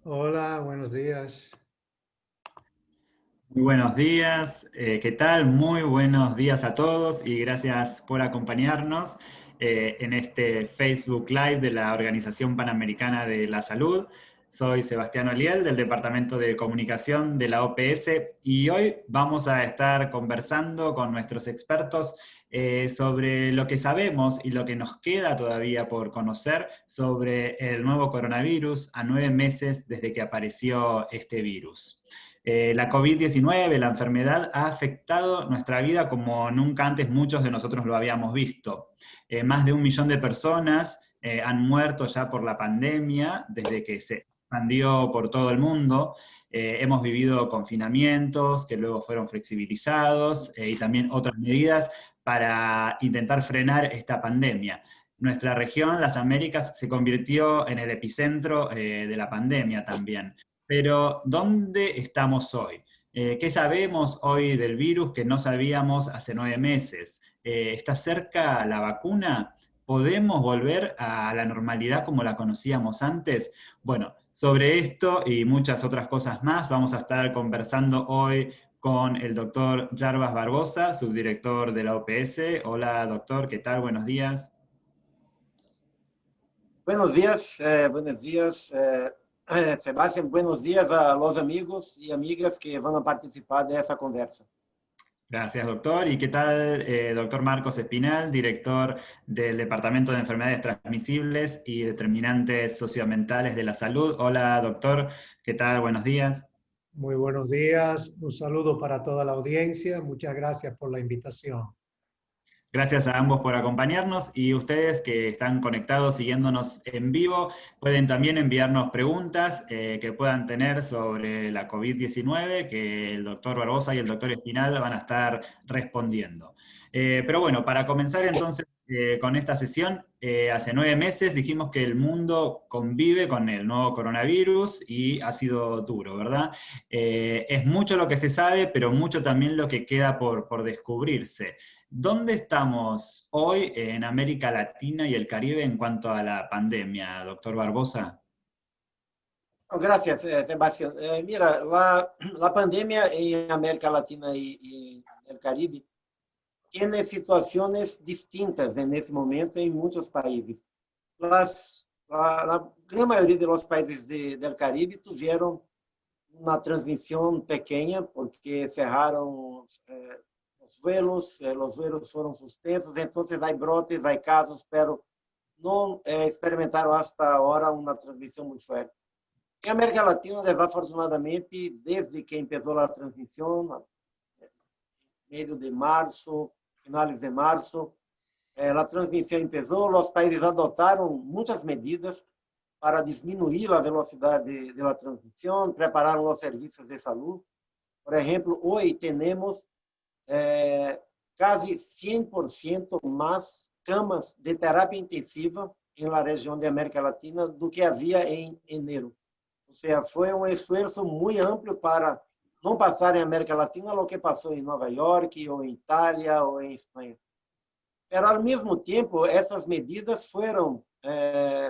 Hola, buenos días. Muy buenos días, ¿qué tal? Muy buenos días a todos y gracias por acompañarnos en este Facebook Live de la Organización Panamericana de la Salud. Soy Sebastián Oliel del Departamento de Comunicación de la OPS y hoy vamos a estar conversando con nuestros expertos sobre lo que sabemos y lo que nos queda todavía por conocer sobre el nuevo coronavirus a 9 meses desde que apareció este virus. La COVID-19, la enfermedad, ha afectado nuestra vida como nunca antes muchos de nosotros lo habíamos visto. Más de 1 millón de personas han muerto ya por la pandemia desde que se expandió por todo el mundo. Hemos vivido confinamientos que luego fueron flexibilizados y también otras medidas para intentar frenar esta pandemia. Nuestra región, las Américas, se convirtió en el epicentro de la pandemia también. Pero, ¿dónde estamos hoy? ¿Qué sabemos hoy del virus que no sabíamos hace 9 meses? ¿Está cerca la vacuna? ¿Podemos volver a la normalidad como la conocíamos antes? Bueno, sobre esto y muchas otras cosas más vamos a estar conversando hoy con el doctor Jarbas Barbosa, subdirector de la OPS. Hola, doctor, ¿qué tal? Buenos días. Buenos días, Sebastián. Buenos días a los amigos y amigas que van a participar de esta conversa. Gracias, doctor. ¿Y qué tal, doctor Marcos Espinal, director del Departamento de Enfermedades Transmisibles y Determinantes Socioambientales de la Salud? Hola, doctor. ¿Qué tal? Buenos días. Muy buenos días. Un saludo para toda la audiencia. Muchas gracias por la invitación. Gracias a ambos por acompañarnos y ustedes que están conectados siguiéndonos en vivo pueden también enviarnos preguntas que puedan tener sobre la COVID-19 que el doctor Barbosa y el doctor Espinal van a estar respondiendo. Pero bueno, para comenzar entonces con esta sesión, hace 9 meses dijimos que el mundo convive con el nuevo coronavirus y ha sido duro, ¿verdad? Es mucho lo que se sabe, pero mucho también lo que queda por descubrirse. ¿Dónde estamos hoy en América Latina y el Caribe en cuanto a la pandemia, doctor Barbosa? Gracias, Sebastián. Mira, la pandemia en América Latina y el Caribe tiene situaciones distintas en ese momento en muchos países. La gran mayoría de los países del Caribe tuvieron una transmisión pequeña porque cerraron los vuelos fueron suspensos, entonces hay brotes, hay casos, pero no experimentaron hasta ahora una transmisión muy fuerte. En América Latina, desafortunadamente, desde que empezó la transmisión, medio de marzo, finales de marzo, a transmissão começou, os países adotaram muitas medidas para diminuir a velocidade da transmissão, prepararam os serviços de saúde. Por exemplo, hoje temos quase 100% mais camas de terapia intensiva na região de América Latina do que havia em enero. Ou seja, foi um esforço muito amplo para não passar em América Latina o que passou em Nova York, ou em Itália, ou em Espanha. Pero, ao mesmo tempo, essas medidas foram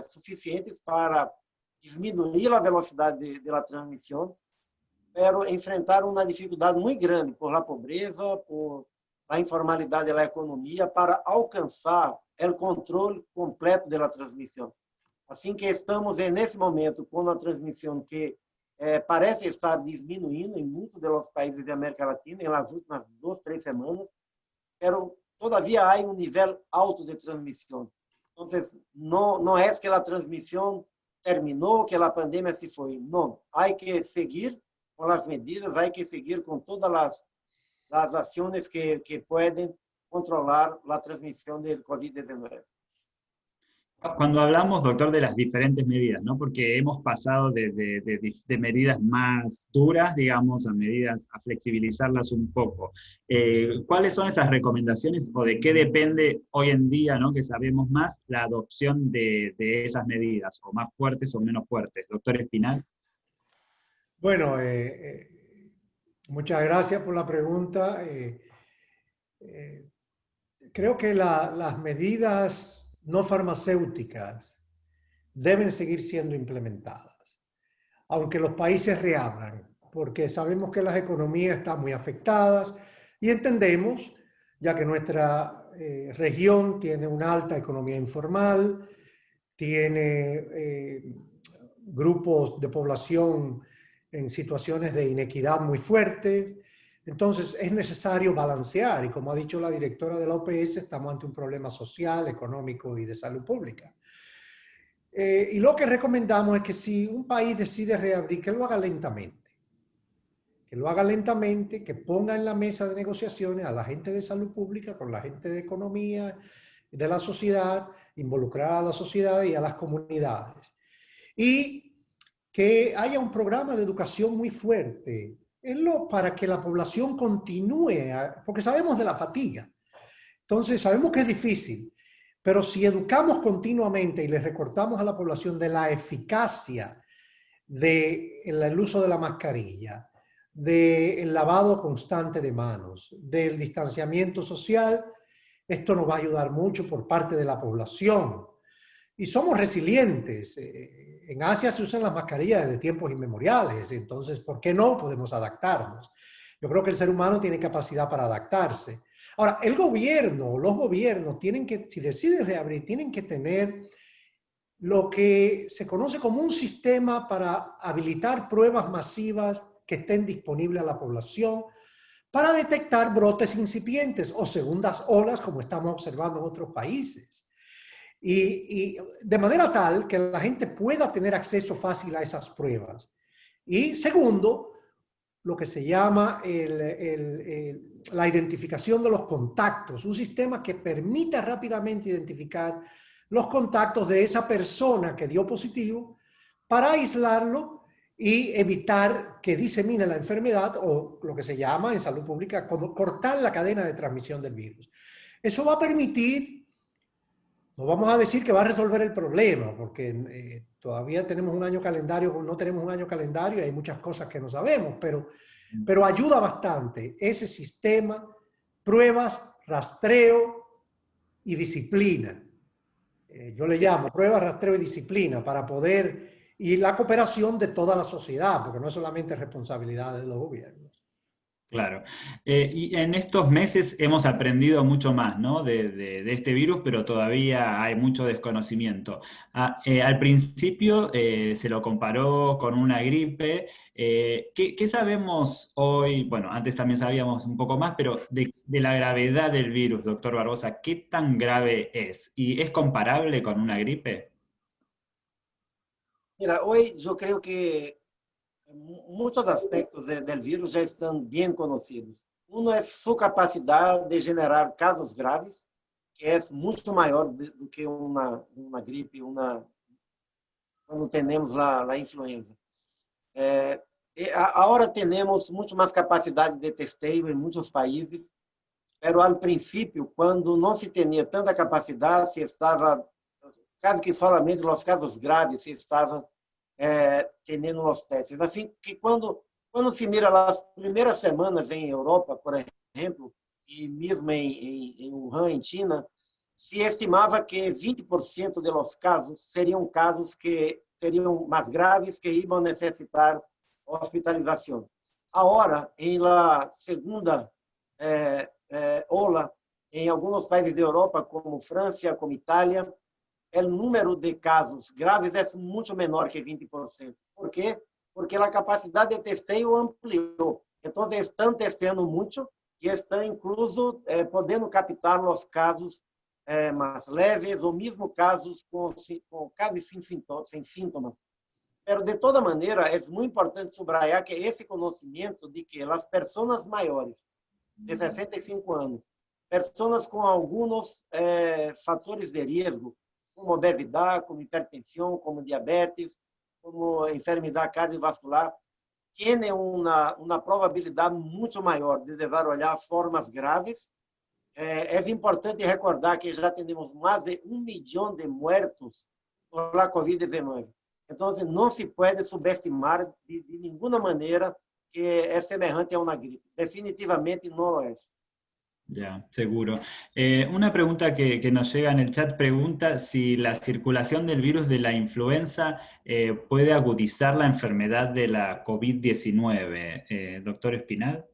suficientes para diminuir a velocidade da transmissão, pero enfrentaram uma dificuldade muito grande por la pobreza, por la informalidade da economia, para alcançar o controle completo da transmissão. Assim que estamos, nesse momento, com uma transmissão que parece estar diminuindo em muitos dos países da América Latina, nas últimas 2, 3 semanas, pero todavía há um nível alto de transmissão. Então, não é que a transmissão terminou, que a pandemia se foi. Não, há que seguir com as medidas, há que seguir com todas as ações que podem controlar a transmissão do COVID-19. Cuando hablamos, doctor, de las diferentes medidas, ¿no? Porque hemos pasado de medidas más duras, digamos, a medidas a flexibilizarlas un poco. ¿Cuáles son esas recomendaciones o de qué depende hoy en día, ¿no? Que sabemos más la adopción de esas medidas, o más fuertes o menos fuertes? Doctor Espinal. Bueno, muchas gracias por la pregunta. Creo que las medidas no farmacéuticas deben seguir siendo implementadas. aunque los países reabran, porque sabemos que las economías están muy afectadas y entendemos, ya que nuestra región tiene una alta economía informal, tiene grupos de población en situaciones de inequidad muy fuertes. Entonces es necesario balancear y como ha dicho la directora de la OPS, estamos ante un problema social, económico y de salud pública. Y lo que recomendamos es que si un país decide reabrir, que lo haga lentamente. Que lo haga lentamente, que ponga en la mesa de negociaciones a la gente de salud pública con la gente de economía, de la sociedad, involucrar a la sociedad y a las comunidades. Y que haya un programa de educación muy fuerte para que la población continúe, porque sabemos de la fatiga. Entonces, sabemos que es difícil, pero si educamos continuamente y le recortamos a la población de la eficacia del uso de la mascarilla, del lavado constante de manos, del distanciamiento social, esto nos va a ayudar mucho por parte de la población. Y somos resilientes. En Asia se usan las mascarillas desde tiempos inmemoriales, entonces, ¿por qué no podemos adaptarnos? Yo creo que el ser humano tiene capacidad para adaptarse. Ahora, el gobierno, los gobiernos tienen que, si deciden reabrir, tienen que tener lo que se conoce como un sistema para habilitar pruebas masivas que estén disponibles a la población para detectar brotes incipientes o segundas olas como estamos observando en otros países. Y de manera tal que la gente pueda tener acceso fácil a esas pruebas. Y segundo, lo que se llama la identificación de los contactos, un sistema que permita rápidamente identificar los contactos de esa persona que dio positivo para aislarlo y evitar que disemine la enfermedad o lo que se llama en salud pública como cortar la cadena de transmisión del virus. Eso va a permitir, no vamos a decir que va a resolver el problema, porque todavía tenemos un año calendario, no tenemos un año calendario y hay muchas cosas que no sabemos, pero ayuda bastante ese sistema, pruebas, rastreo y disciplina. Yo le llamo pruebas, rastreo y disciplina para poder, y la cooperación de toda la sociedad, porque no es solamente responsabilidad de los gobiernos. Claro. Y en estos meses hemos aprendido mucho más, ¿no? de este virus, pero todavía hay mucho desconocimiento. Al principio se lo comparó con una gripe. ¿Qué sabemos hoy? Bueno, antes también sabíamos un poco más, pero de la gravedad del virus, doctor Barbosa, ¿qué tan grave es? ¿Y es comparable con una gripe? Mira, hoy yo creo que muitos aspectos del vírus já estão bem conhecidos. Um é sua capacidade de generar casos graves, que é muito maior do que uma gripe, quando temos a influenza. Agora temos muito mais capacidade de testeio em muitos países, mas ao princípio, quando não se tinha tanta capacidade, se estava, quase que solamente os casos graves se estava tendo os testes. Assim que quando se mira as primeiras semanas em Europa, por exemplo, e mesmo em Wuhan, em China, se estimava que 20% dos casos seriam casos que seriam mais graves, que iam necessitar hospitalização. Agora, em la segunda ola, em alguns países da Europa, como França, como Itália, o número de casos graves é muito menor que 20%. ¿Por quê? Porque a capacidade de testeio ampliou. Então, estão testando muito e estão, incluso, podendo captar os casos mais leves ou mesmo casos com quase sem sintomas. Mas, de toda maneira, é muito importante subrayar que esse conhecimento de que as pessoas maiores, de 65 anos, pessoas com alguns fatores de risco, como obesidade, como hipertensão, como diabetes, como enfermidade cardiovascular, têm uma probabilidade muito maior de desenvolver formas graves. É importante recordar que já temos mais de 1 milhão de mortos por la COVID-19. Então, não se pode subestimar de nenhuma maneira que é semelhante a uma gripe. Definitivamente não é. Ya, seguro. Una pregunta que nos llega en el chat pregunta si la circulación del virus de la influenza puede agudizar la enfermedad de la COVID-19. Doctor Espinal.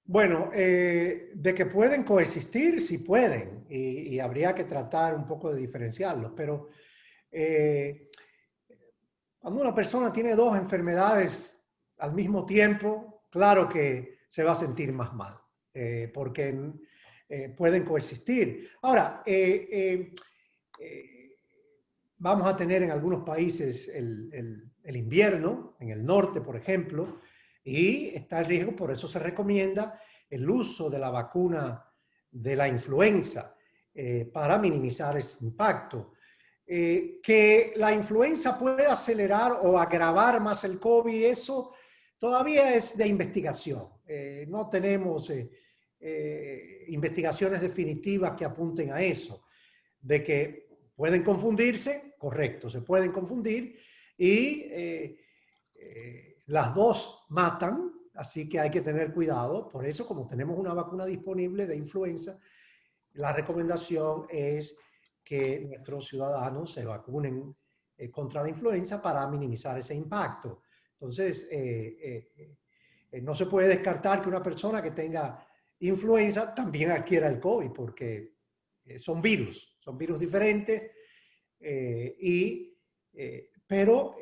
Bueno, de que pueden coexistir, sí pueden, y habría que tratar un poco de diferenciarlos, pero eh, cuando una persona tiene dos enfermedades al mismo tiempo, claro que se va a sentir más mal, porque pueden coexistir. Ahora, vamos a tener en algunos países el invierno, en el norte, por ejemplo, y está el riesgo, por eso se recomienda el uso de la vacuna de la influenza para minimizar ese impacto. Que la influenza puede acelerar o agravar más el COVID, eso todavía es de investigación. No tenemos investigaciones definitivas que apunten a eso, de que pueden confundirse, correcto, se pueden confundir y las dos matan, así que hay que tener cuidado. Por eso, como tenemos una vacuna disponible de influenza, la recomendación es que nuestros ciudadanos se vacunen contra la influenza para minimizar ese impacto. Entonces, no se puede descartar que una persona que tenga influenza también adquiera el COVID, porque son virus diferentes, pero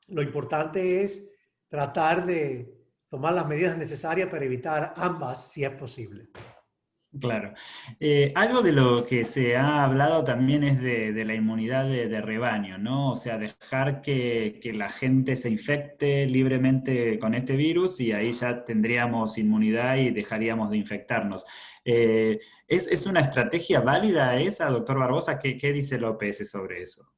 lo importante es tratar de tomar las medidas necesarias para evitar ambas si es posible. Claro. Algo de lo que se ha hablado también es de la inmunidad de rebaño, ¿no? O sea, dejar que la gente se infecte libremente con este virus y ahí ya tendríamos inmunidad y dejaríamos de infectarnos. ¿Es una estrategia válida esa, doctor Barbosa? ¿Qué dice la OPS sobre eso?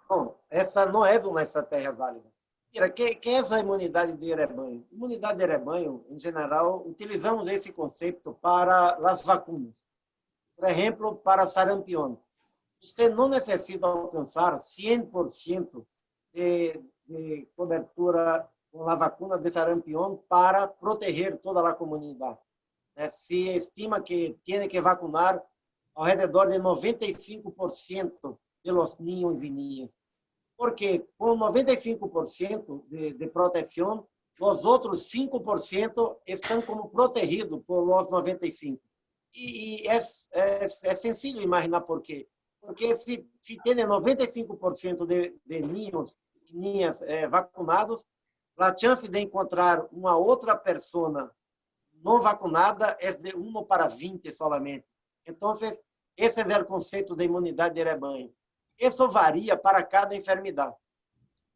Bom, essa não é uma estratégia válida. Mira, que é essa imunidade de rebanho? Imunidade de rebanho, em geral, utilizamos esse conceito para as vacinas. Por exemplo, para sarampião. Você não necessita alcançar 100% de cobertura com a vacuna de sarampião para proteger toda a comunidade. Se estima que tem que vacinar ao redor de 95% de los niños e niñas. Porque com 95% de proteção, os outros 5% estão como protegidos por los 95%. E é sencillo imaginar por quê. Porque se tem 95% de niños e niñas vacunados, a chance de encontrar uma outra pessoa não vacunada é de 1 para 20 solamente. Então, esse é o conceito de imunidade de rebanho. Isso varia para cada enfermidade.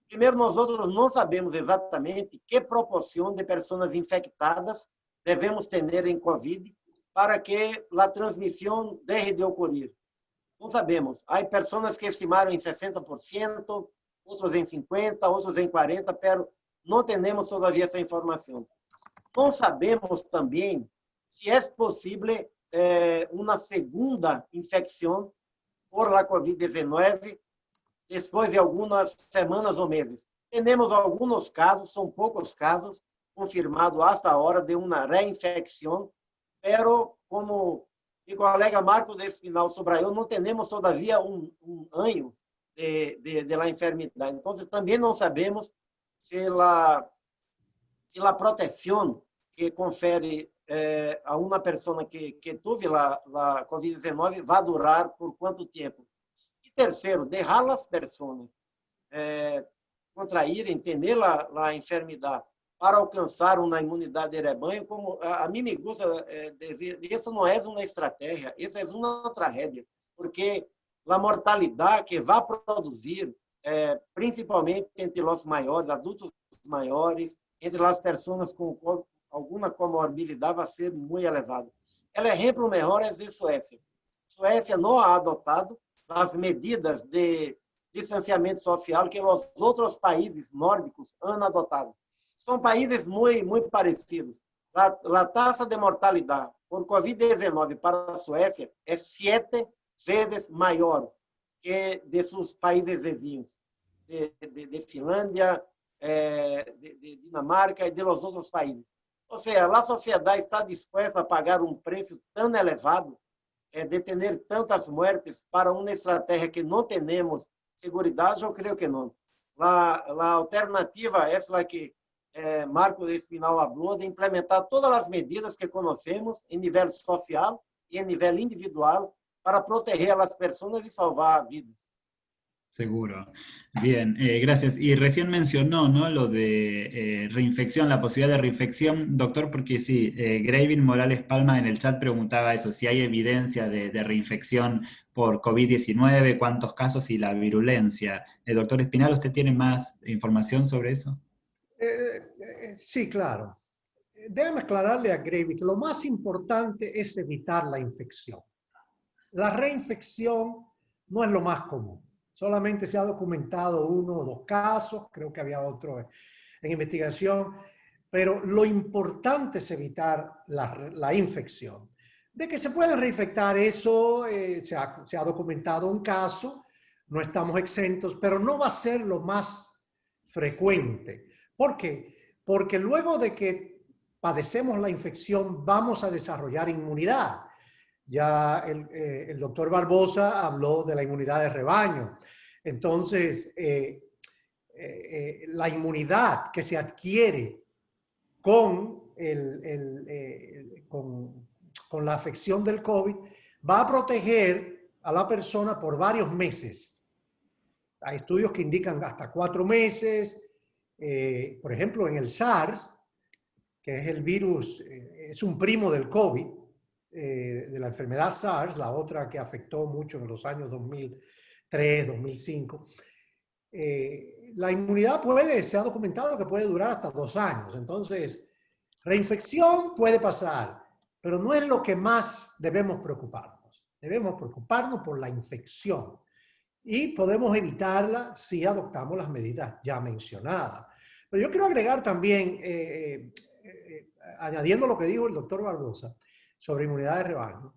Primeiro, nós outros não sabemos exatamente que proporção de pessoas infectadas devemos ter em COVID para que a transmissão deixe de ocorrer. Não sabemos. Há pessoas que estimaram em 60%, outros em 50%, outros em 40%, mas não temos todavia essa informação. Não sabemos também se é possível uma segunda infecção por la COVID-19 depois de algumas semanas ou meses. Temos alguns casos, são poucos casos, confirmados hasta agora de uma reinfecção, pero como o colega Marco de Espinal subrayou, não temos todavia um ano de la enfermidade. Então, também não sabemos se a proteção que confere a uma pessoa que teve a COVID-19 vai durar por quanto tempo. E terceiro, deixar as pessoas contraírem, ter a enfermidade para alcançar uma imunidade de rebanho, como a mim me gusta dizer, isso não é uma estratégia, isso é uma tragédia, porque a mortalidade que vai produzir, principalmente entre os maiores, adultos maiores, entre as pessoas com alguma comorbidade, vai ser muito elevada. O exemplo melhor é de Suécia. Suécia não ha adotado as medidas de distanciamento social que os outros países nórdicos han adotado. São países muito parecidos. A taxa de mortalidade por COVID-19 para a Suécia é 7 vezes maior que de seus países vizinhos, de Finlândia, de Dinamarca e de los outros países. Ou seja, a sociedade está disposta a pagar um preço tão elevado, de ter tantas mortes para uma estratégia que não temos seguridade? Eu creio que não. A alternativa é essa que Marcos Espinal falou, de implementar todas as medidas que conhecemos em nível social e em nível individual para proteger a las pessoas y salvar vidas. Seguro. Bien, gracias. Y recién mencionó, ¿no?, lo de reinfección, la posibilidad de reinfección, doctor, porque sí, Gravin Morales Palma en el chat preguntaba eso, si hay evidencia de reinfección por COVID-19, cuántos casos y la virulencia. Doctor Espinal, ¿usted tiene más información sobre eso? Sí, claro. Déjame aclararle a Gravy que lo más importante es evitar la infección. La reinfección no es lo más común. Solamente se ha documentado 1 o 2 casos, creo que había otro en investigación, pero lo importante es evitar la infección. De que se puede reinfectar, eso se ha documentado un caso, no estamos exentos, pero no va a ser lo más frecuente. ¿Por qué? Porque luego de que padecemos la infección, vamos a desarrollar inmunidad. Ya el doctor Barbosa habló de la inmunidad de rebaño. Entonces, la inmunidad que se adquiere con, con la afección del COVID va a proteger a la persona por varios meses. Hay estudios que indican hasta 4 meses. Por ejemplo, en el SARS, que es el virus, es un primo del COVID, de la enfermedad SARS, la otra que afectó mucho en los años 2003, 2005, la inmunidad se ha documentado que puede durar hasta 2 años. Entonces, reinfección puede pasar, pero no es lo que más debemos preocuparnos. Debemos preocuparnos por la infección y podemos evitarla si adoptamos las medidas ya mencionadas. Pero yo quiero agregar también, añadiendo lo que dijo el doctor Barbosa sobre inmunidad de rebaño,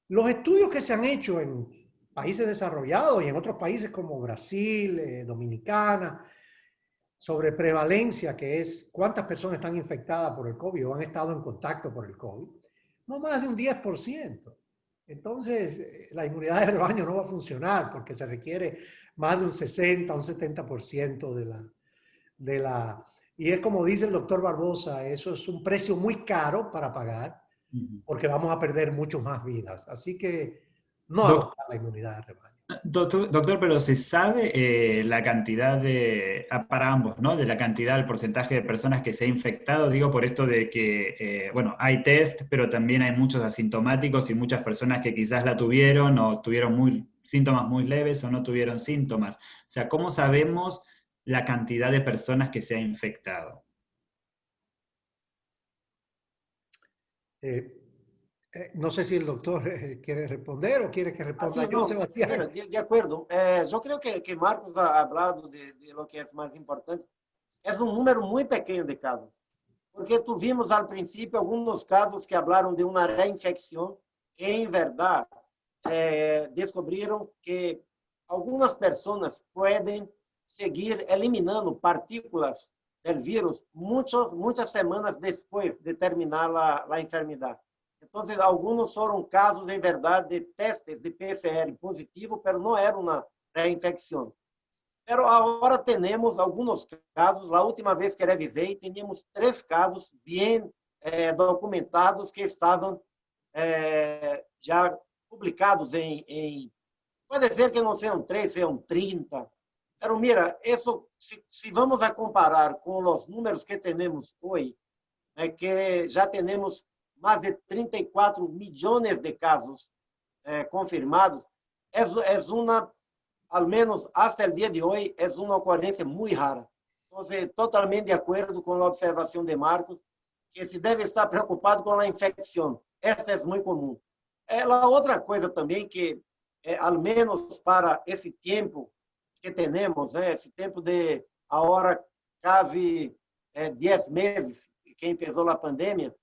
los estudios que se han hecho en países desarrollados y en otros países como Brasil, Dominicana, sobre prevalencia, que es cuántas personas están infectadas por el COVID o han estado en contacto por el COVID, no más de un 10%. Entonces, la inmunidad de rebaño no va a funcionar porque se requiere más de un 60, un 70% y es como dice el doctor Barbosa, eso es un precio muy caro para pagar porque vamos a perder mucho más vidas. Así que no adoptar la inmunidad de rebaño. Doctor, pero ¿se sabe la cantidad para ambos, ¿no?, de la cantidad, el porcentaje de personas que se ha infectado? Digo, por esto de que, bueno, hay test, pero también hay muchos asintomáticos y muchas personas que quizás la tuvieron o tuvieron síntomas muy leves o no tuvieron síntomas. O sea, ¿cómo sabemos la cantidad de personas que se ha infectado? No sé si el doctor quiere responder o quiere que responda yo, Sebastián. De acuerdo. Yo creo que Marcos ha hablado de lo que es más importante. Es un número muy pequeño de casos. Porque tuvimos al principio algunos casos que hablaron de una reinfección que en verdad descubrieron que algunas personas pueden seguir eliminando partículas del virus muchas semanas después de terminar la enfermedad. Entonces, algunos fueron casos, en verdad, de testes de PCR positivo, pero no era una reinfección. Pero ahora tenemos algunos casos, la última vez que revisei, teníamos 3 casos bien documentados que estavam já publicados pode ser que não sejam 3, sejam 30. Pero mira, eso, si vamos a comparar com os números que temos hoje, que já temos mais de 34 milhões de casos confirmados, al menos hasta el día de hoy, es una ocurrencia muy rara. Entonces, totalmente de acuerdo con la observación de Marcos, que se debe estar preocupado con la infección. Essa es muy común. La otra cosa también que, al menos para ese tiempo que tenemos, esse tempo de agora casi 10 meses que empezó a pandemia,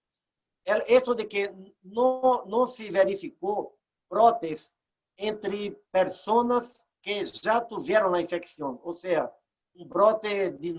é isso de que não se verificou brotes entre pessoas que já tiveram a infecção, ou seja, um brote de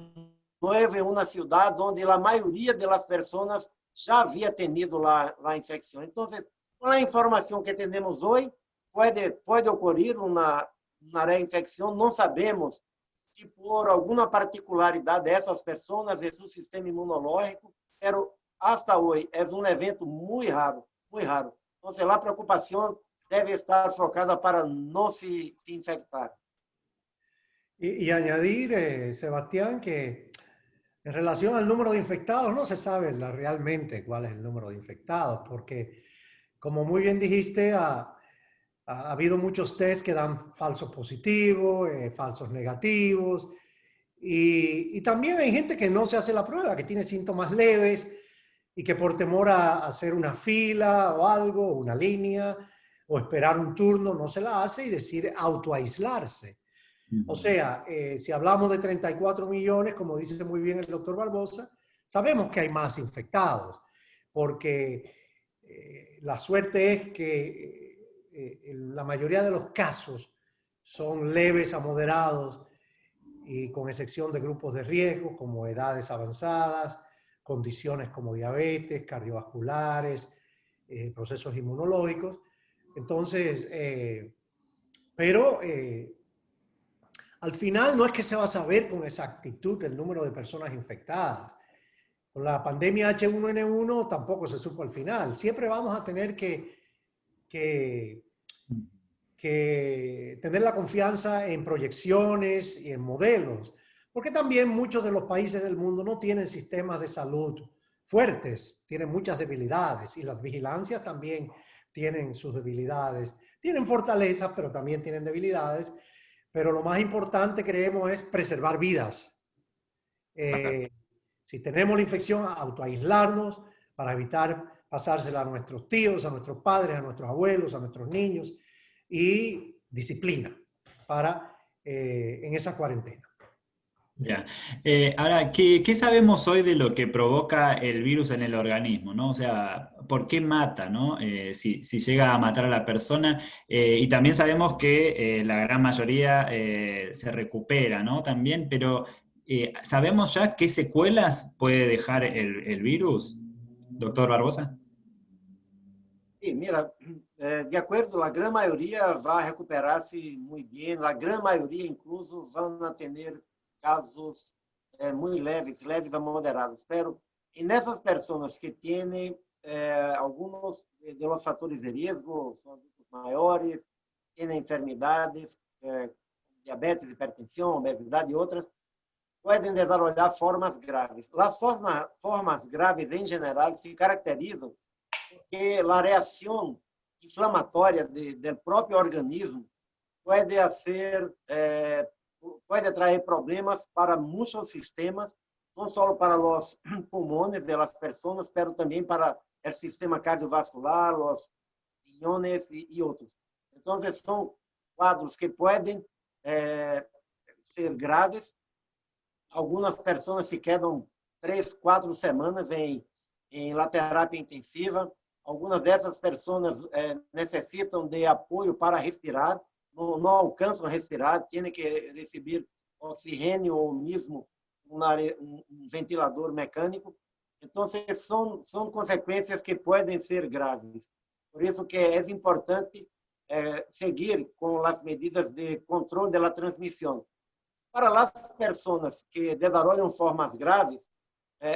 nuevo en una ciudad donde la mayoría de las personas ya había tenido la infección. Entonces, con la información que tenemos hoy, puede ocurrir una reinfección. No sabemos si por alguna particularidad de esas personas, de su sistema inmunológico, pero hasta hoy es un evento muy raro, muy raro. Entonces, la preocupación debe estar focada para no se infectar. Y añadir, Sebastián, que en relación al número de infectados, no se sabe realmente cuál es el número de infectados, porque, como muy bien dijiste, ha habido muchos test que dan falsos positivos, falsos negativos, y también hay gente que no se hace la prueba, que tiene síntomas leves y que por temor a hacer una fila o algo, una línea, o esperar un turno, no se la hace y decide autoaislarse. O sea, si hablamos de 34 millones, como dice muy bien el doctor Barbosa, sabemos que hay más infectados, porque la suerte es que la mayoría de los casos son leves a moderados y con excepción de grupos de riesgo como edades avanzadas, condiciones como diabetes, cardiovasculares, procesos inmunológicos. Entonces, pero al final no es que se va a saber con exactitud el número de personas infectadas. Con la pandemia H1N1 tampoco se supo al final. Siempre vamos a tener que tener la confianza en proyecciones y en modelos, porque también muchos de los países del mundo no tienen sistemas de salud fuertes, tienen muchas debilidades y las vigilancias también tienen sus debilidades. Tienen fortalezas, pero también tienen debilidades. Pero lo más importante, creemos, es preservar vidas. Si tenemos la infección, autoaislarnos para evitar pasársela a nuestros tíos, a nuestros padres, a nuestros abuelos, a nuestros niños, y disciplina en esa cuarentena. Ya. Ahora, ¿qué sabemos hoy de lo que provoca el virus en el organismo, ¿no? O sea, ¿por qué mata, ¿no? Si llega a matar a la persona. Y también sabemos que la gran mayoría se recupera, ¿no? También, pero ¿sabemos ya qué secuelas puede dejar el virus, doctor Barbosa? Sí, mira, de acuerdo, a gran maioria vai recuperar-se muito bem, a gran maioria, incluso, vão ter casos muito leves a moderados. Pero, e nessas pessoas que têm alguns de los fatores de risco, são adultos maiores, têm enfermidades, diabetes, hipertensão, obesidade e outras, podem desenvolver formas graves. As formas graves, em geral, se caracterizam porque a reação inflamatória do próprio organismo pode trazer problemas para muitos sistemas, não só para os pulmões das pessoas, mas também para o sistema cardiovascular, os riñones e outros. Então, são quadros que podem ser graves. Algumas pessoas se quedam 3, 4 semanas em terapia intensiva. Algumas dessas pessoas necessitam de apoio para respirar, não alcançam a respirar, têm que receber oxigênio ou mesmo um ventilador mecânico. Então, são consequências que podem ser graves. Por isso que é importante seguir com as medidas de controle da transmissão. Para as pessoas que desenvolvem formas graves,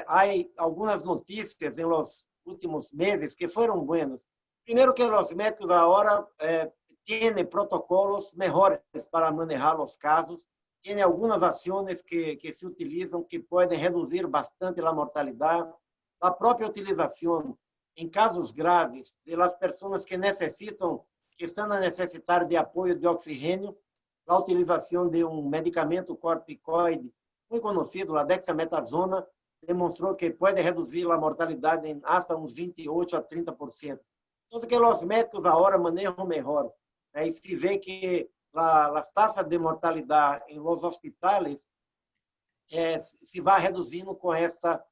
há algumas notícias em los últimos meses que foram buenas. Primeiro que os médicos agora têm protocolos melhores para manejar os casos, têm algumas ações que se utilizam que podem reduzir bastante a mortalidade, a própria utilização em casos graves de las pessoas que estão a necessitar de apoio de oxigênio, a utilização de um medicamento corticoide muito conhecido, a dexametasona, demonstrou que pode reduzir a mortalidade em até uns 28% a 30%. Então, que os médicos agora manejam melhor. E se vê que as taxas de mortalidade em los hospitais se vai reduzindo com esta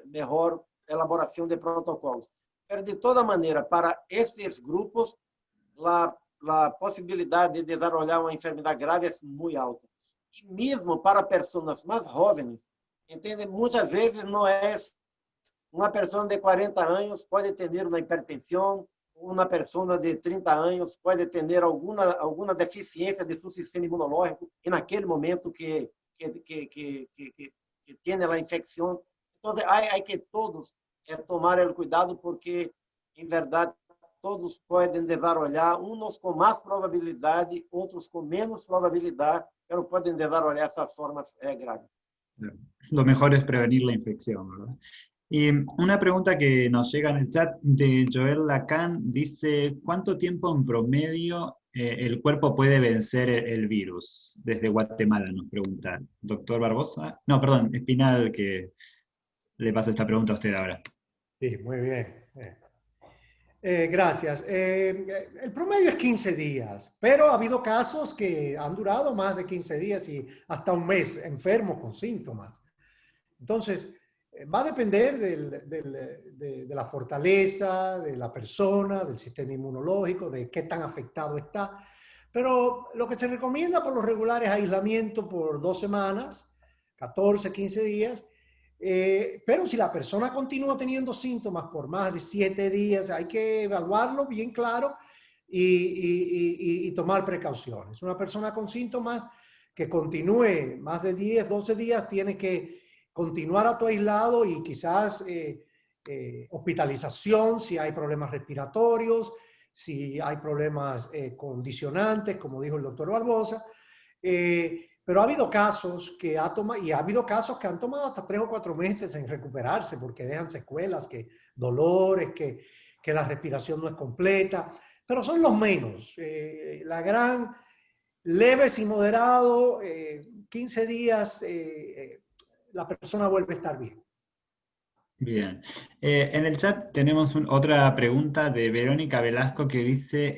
melhor elaboração de protocolos. Mas, de toda maneira, para esses grupos, a possibilidade de desenvolver uma enfermidade grave é muito alta. E mesmo para pessoas mais jovens, entende? Muitas vezes não é uma pessoa de 40 anos pode ter uma hipertensão, uma pessoa de 30 anos pode ter alguma deficiência de seu sistema imunológico e naquele momento que tem a infecção. Então, há que todos tomar o cuidado porque, em verdade, todos podem desenvolver, uns com mais probabilidade, outros com menos probabilidade, mas podem desenvolver essas formas graves. Lo mejor es prevenir la infección, ¿verdad? Y una pregunta que nos llega en el chat de Joel Lacan dice, ¿cuánto tiempo en promedio el cuerpo puede vencer el virus? Desde Guatemala nos pregunta. Doctor Barbosa. No, perdón, Espinal, que le paso esta pregunta a usted ahora. Sí, muy bien. Gracias. El promedio es 15 días, pero ha habido casos que han durado más de 15 días y hasta un mes enfermos con síntomas. Entonces, va a depender de la fortaleza de la persona, del sistema inmunológico, de qué tan afectado está. Pero lo que se recomienda por lo regular es aislamiento por 2 semanas, 14, 15 días. Pero si la persona continúa teniendo síntomas por más de 7 días, hay que evaluarlo bien claro y tomar precauciones. Una persona con síntomas que continúe más de 10, 12 días tiene que continuar autoaislado y quizás hospitalización si hay problemas respiratorios, si hay problemas condicionantes, como dijo el doctor Barbosa. Pero ha habido casos que ha habido casos que han tomado hasta 3 o 4 meses en recuperarse porque dejan secuelas, dolores, que la respiración no es completa, pero son los menos. La gran leves y moderado, 15 días, la persona vuelve a estar bien. Bien. En el chat tenemos otra pregunta de Verónica Velasco que dice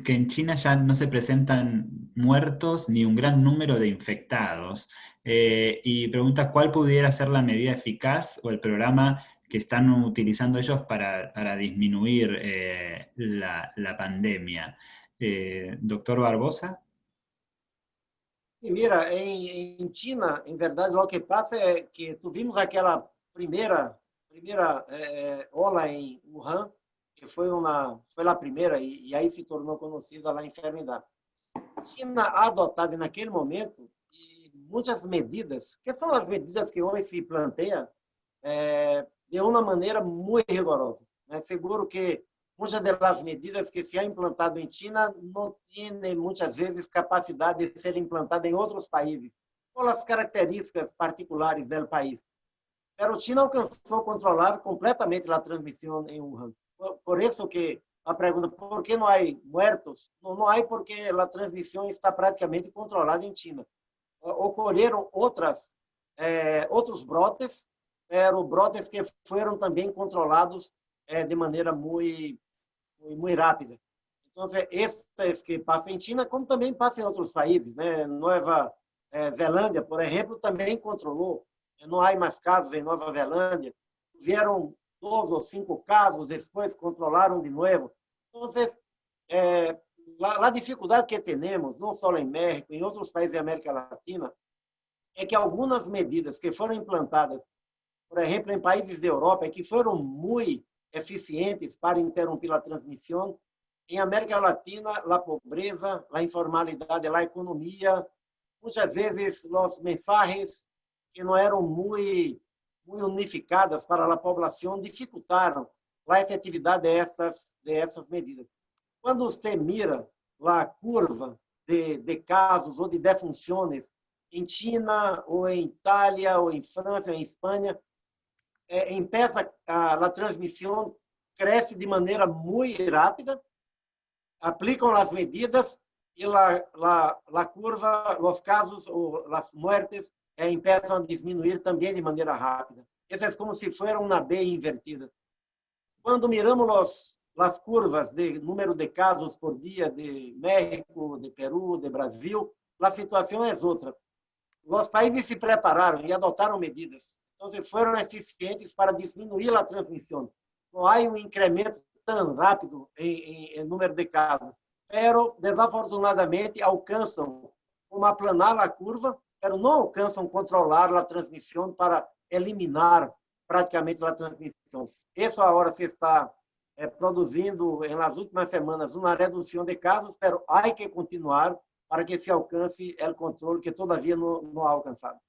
que en China ya no se presentan muertos ni un gran número de infectados. Y pregunta cuál pudiera ser la medida eficaz o el programa que están utilizando ellos para disminuir la pandemia. Doctor Barbosa. Mira, em China, em verdade, o que passa é que tuvimos aquela primeira ola em Wuhan, que foi a primeira, e aí se tornou conhecida a enfermidade. A China ha adotado naquele momento muitas medidas, que são as medidas que hoje se planteia de uma maneira muito rigorosa. Seguro que muitas das medidas que se ha implantado em China não têm muitas vezes capacidade de ser implantada em outros países, por as características particulares do país. Pero China alcançou controlar completamente a transmissão em Wuhan. Por isso que a pergunta, por que não há muertos? Não há porque a transmissão está praticamente controlada em China. Ocorreram outros brotes, brotes que foram também controlados de maneira muito rápida. Então, esses que passam em China, como também passam em outros países, Nova Zelândia, por exemplo, também controlou. Não há mais casos em Nova Zelândia. Vieram 2 ou 5 casos, depois controlaram de novo. Então, a dificuldade que temos, não só em México, em outros países da América Latina, é que algumas medidas que foram implantadas, por exemplo, em países da Europa, que foram muito eficientes para interromper a transmissão, em América Latina, a pobreza, a informalidade, a economia, muitas vezes os mensagens que não eram muito unificadas para a população dificultaram a efetividade dessas medidas. Quando você mira a curva de casos ou de defunções em China, ou em Itália, ou em França, ou em Espanha, empieza a transmissão, cresce de maneira muito rápida, aplicam as medidas e a curva, os casos ou as mortes empiezam a diminuir também de maneira rápida. Isso é como se fosse uma B invertida. Quando miramos as curvas de número de casos por dia de México, de Peru, de Brasil, a situação é outra. Os países se prepararam e adotaram medidas. Então, foram eficientes para diminuir a transmissão. Não há um incremento tão rápido em número de casos. Mas, desafortunadamente, alcançam aplanar a curva, pero não alcançam controlar a transmissão para eliminar praticamente a transmissão. Isso agora se está produzindo, nas últimas semanas, uma redução de casos, pero há que continuar para que se alcance o controle que todavía não ha alcançado.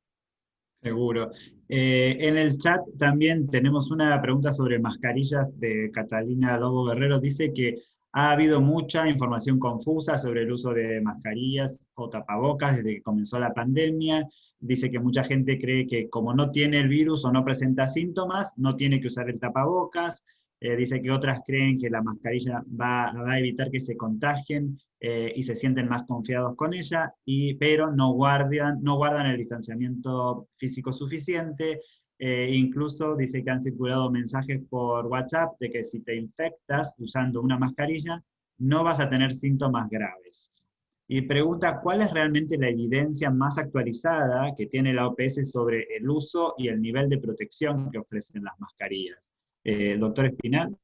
Seguro. En el chat también tenemos una pregunta sobre mascarillas de Catalina Lobo Guerrero. Dice que ha habido mucha información confusa sobre el uso de mascarillas o tapabocas desde que comenzó la pandemia. Dice que mucha gente cree que como no tiene el virus o no presenta síntomas, no tiene que usar el tapabocas. Dice que otras creen que la mascarilla va a evitar que se contagien y se sienten más confiados con ella, pero no guardan el distanciamiento físico suficiente. Incluso dice que han circulado mensajes por WhatsApp de que si te infectas usando una mascarilla, no vas a tener síntomas graves. Y pregunta, ¿cuál es realmente la evidencia más actualizada que tiene la OPS sobre el uso y el nivel de protección que ofrecen las mascarillas? Doctor Espinal.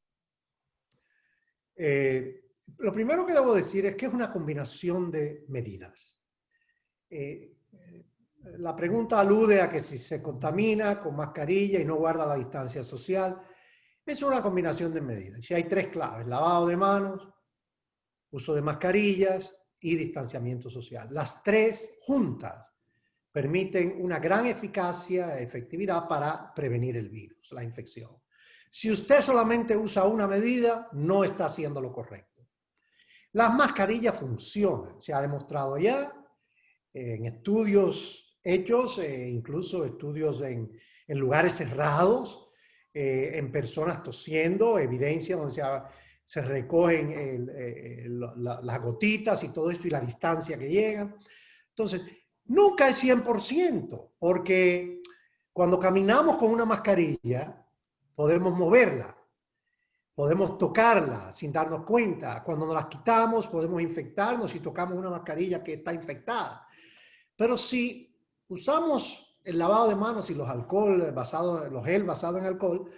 Lo primero que debo decir es que es una combinación de medidas. La pregunta alude a que si se contamina con mascarilla y no guarda la distancia social, es una combinación de medidas. Si hay tres claves: lavado de manos, uso de mascarillas y distanciamiento social. Las tres juntas permiten una gran eficacia, efectividad para prevenir el virus, la infección. Si usted solamente usa una medida, no está haciendo lo correcto. Las mascarillas funcionan, se ha demostrado ya en estudios hechos, incluso estudios en lugares cerrados, en personas tosiendo, evidencia donde se recogen las gotitas y todo esto y la distancia que llegan. Entonces, nunca es 100%, porque cuando caminamos con una mascarilla, podemos moverla, podemos tocarla sin darnos cuenta. Cuando nos las quitamos, podemos infectarnos si tocamos una mascarilla que está infectada. Pero si usamos el lavado de manos y los gel basados en alcohol,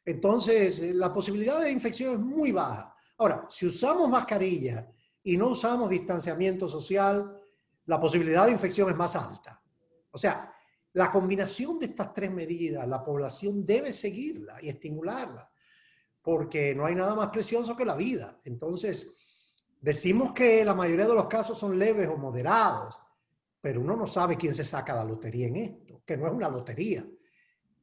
entonces la posibilidad de infección es muy baja. Ahora, si usamos mascarilla y no usamos distanciamiento social, la posibilidad de infección es más alta. O sea, la combinación de estas tres medidas, la población debe seguirla y estimularla, porque no hay nada más precioso que la vida. Entonces, decimos que la mayoría de los casos son leves o moderados, pero uno no sabe quién se saca la lotería en esto, que no es una lotería.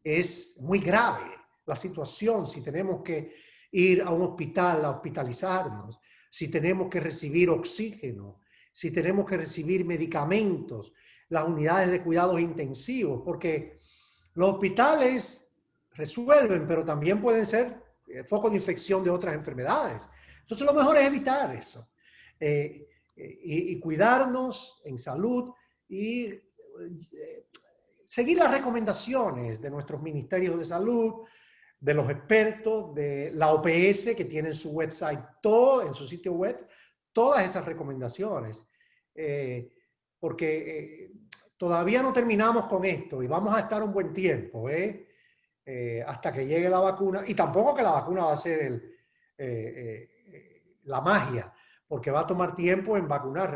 Es muy grave la situación si tenemos que ir a un hospital a hospitalizarnos, si tenemos que recibir oxígeno, si tenemos que recibir medicamentos, las unidades de cuidados intensivos, porque los hospitales resuelven, pero también pueden ser focos de infección de otras enfermedades. Entonces lo mejor es evitar eso y cuidarnos en salud y seguir las recomendaciones de nuestros ministerios de salud, de los expertos, de la OPS, que tiene en su website, en su sitio web, todas esas recomendaciones. Porque todavía no terminamos con esto y vamos a estar un buen tiempo hasta que llegue la vacuna, y tampoco que la vacuna va a ser la magia, porque va a tomar tiempo en vacunar.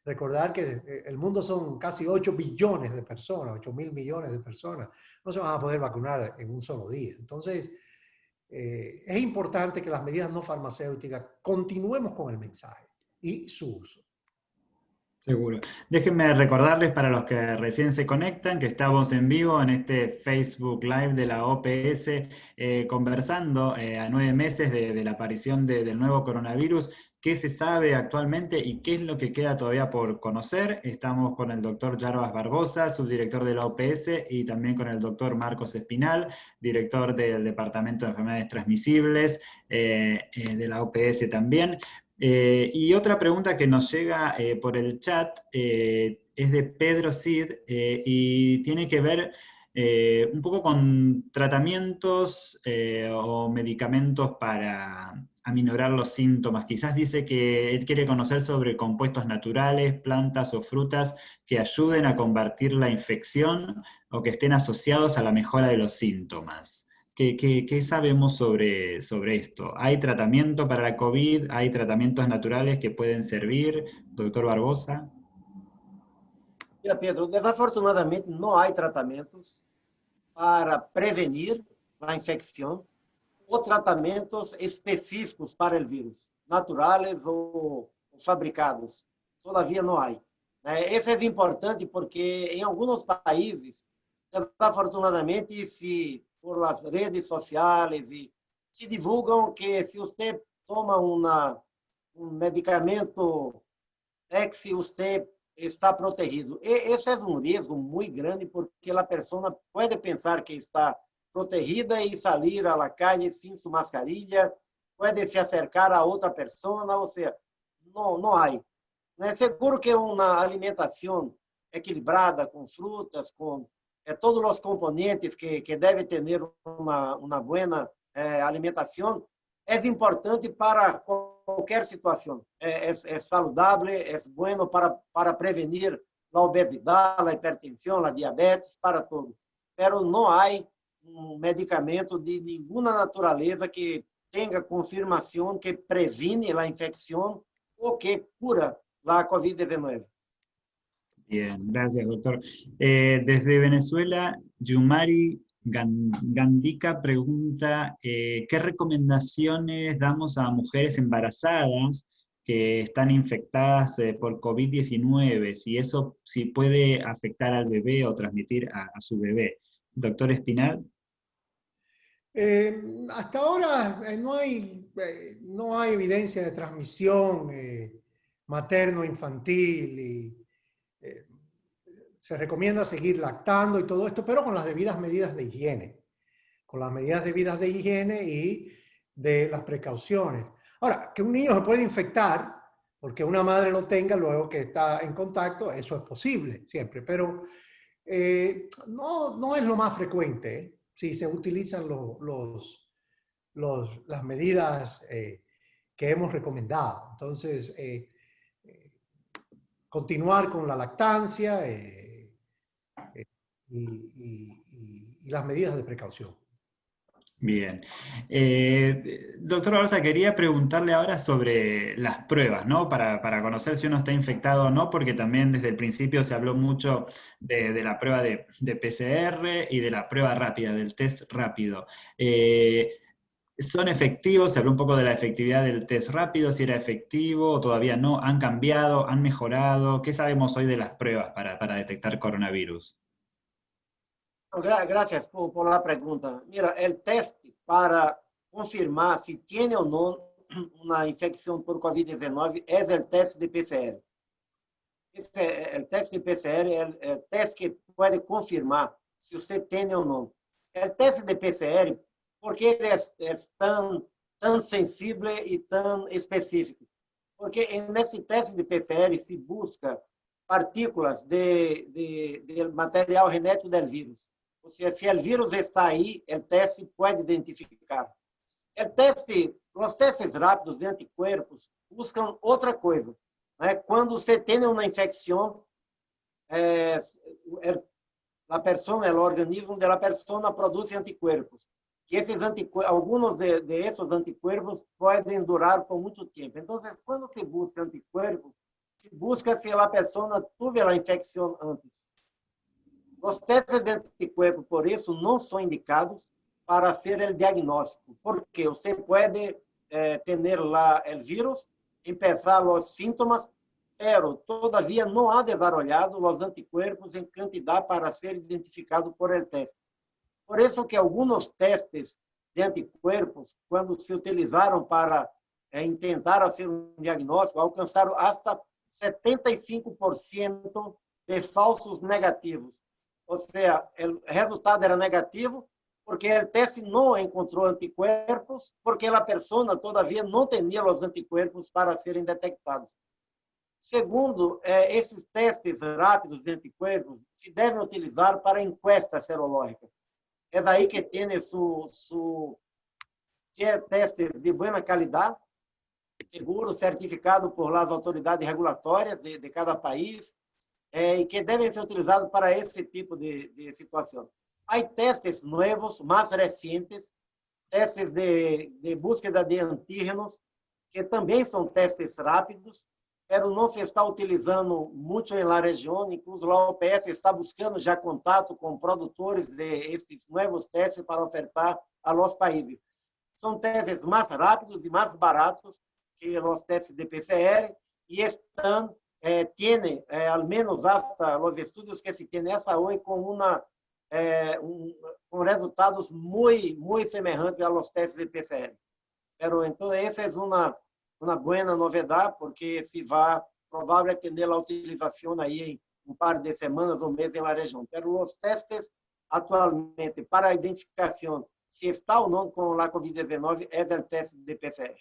Recordar que el mundo son casi 8 billones de personas, 8.000 millones de personas. No se van a poder vacunar en un solo día. Entonces, es importante que las medidas no farmacéuticas continuemos con el mensaje y su uso. Seguro. Déjenme recordarles para los que recién se conectan que estamos en vivo en este Facebook Live de la OPS conversando a 9 meses de la aparición del nuevo coronavirus. ¿Qué se sabe actualmente y qué es lo que queda todavía por conocer? Estamos con el doctor Jarbas Barbosa, subdirector de la OPS, y también con el doctor Marcos Espinal, director del Departamento de Enfermedades Transmisibles de la OPS también. Y otra pregunta que nos llega por el chat es de Pedro Cid y tiene que ver un poco con tratamientos o medicamentos para aminorar los síntomas. Quizás dice que él quiere conocer sobre compuestos naturales, plantas o frutas que ayuden a combatir la infección o que estén asociados a la mejora de los síntomas. ¿Qué sabemos sobre esto? ¿Hay tratamiento para la COVID? ¿Hay tratamientos naturales que pueden servir? Doctor Barbosa. Mira, Pedro, desafortunadamente não há tratamentos para prevenir a infecção ou tratamentos específicos para o vírus, naturais ou fabricados. Todavia não há. Isso é importante porque em alguns países, desafortunadamente, se por as redes sociais e se divulgam que se você toma um medicamento X, você está protegido. E esse é um risco muito grande porque a pessoa pode pensar que está protegida e sair à calle sem sua mascarilha, pode se acercar a outra pessoa, ou seja, não há. É seguro que uma alimentação equilibrada, com frutas, com todos os componentes que deve ter uma boa alimentação, é importante para qualquer situação. É saudável, é bueno para prevenir a obesidade, a hipertensão, a diabetes, para tudo. Mas não há um medicamento de nenhuma natureza que tenha confirmação que previne a infecção ou que cura a COVID-19. Bien, gracias, doctor. Desde Venezuela, Yumari Gandica pregunta, ¿qué recomendaciones damos a mujeres embarazadas que están infectadas por COVID-19? Si puede afectar al bebé o transmitir a su bebé. Doctor Espinal. Hasta ahora no hay evidencia de transmisión materno-infantil y se recomienda seguir lactando y todo esto, pero con las debidas medidas de higiene. Con las medidas debidas de higiene y de las precauciones. Ahora, que un niño se puede infectar porque una madre lo tenga luego que está en contacto, eso es posible siempre, pero no es lo más frecuente, si se utilizan las medidas que hemos recomendado. Entonces, continuar con la lactancia y las medidas de precaución. Bien. Doctor Barza, quería preguntarle ahora sobre las pruebas, ¿no? Para conocer si uno está infectado o no, porque también desde el principio se habló mucho de la prueba de PCR y de la prueba rápida, del test rápido. ¿Son efectivos? Se habló un poco de la efectividad del test rápido, si era efectivo o todavía no. ¿Han cambiado? ¿Han mejorado? ¿Qué sabemos hoy de las pruebas para detectar coronavirus? Gracias por la pregunta. Mira, el test para confirmar si tiene o no una infección por COVID-19 es el test de PCR. El test de PCR es el test que puede confirmar si usted tiene o no. El test de PCR, ¿por qué es tan sensible y tan específico? Porque en ese test de PCR se busca partículas del material genético del virus. Ou seja, se o vírus está aí, o teste pode identificar. Os testes rápidos de anticorpos buscam outra coisa. Quando você tem uma infecção, a pessoa, o organismo da pessoa produz anticorpos. E alguns desses anticorpos podem durar por muito tempo. Então, quando se busca anticorpos, se busca se a pessoa teve a infecção antes. Os testes de anticorpo, por isso, não são indicados para ser o diagnóstico, porque você pode ter lá o vírus, empezar os sintomas, pero todavia não há desarrollado os anticorpos em quantidade para ser identificado por el teste. Por isso que alguns testes de anticorpos, quando se utilizaram para tentar fazer um diagnóstico, alcançaram hasta 75% de falsos negativos. Ou seja, o resultado era negativo porque o teste não encontrou anticorpos, porque a pessoa todavia não tinha os anticorpos para serem detectados. Segundo, esses testes rápidos de anticorpos se devem utilizar para encuestas serológicas. É daí que tem testes de boa qualidade, seguro, certificado por as autoridades regulatórias de cada país, e que devem ser utilizados para esse tipo de situação. Há testes novos, mais recentes, testes de búsqueda de antígenos, que também são testes rápidos, pero não se está utilizando muito em la região, incluso a OPS está buscando já contato com produtores de esses novos testes para ofertar a los países. São testes mais rápidos e mais baratos que os testes de PCR e estão, tienen, al menos hasta los estudios que se tienen essa hoje, com resultados muito semelhantes a los testes de PCR. Pero, então, essa é uma boa novidade, porque se vai provável ter a utilização aí em um par de semanas ou meses na região. Pero os testes atualmente para a identificação se está ou não com a COVID-19 é o teste de PCR.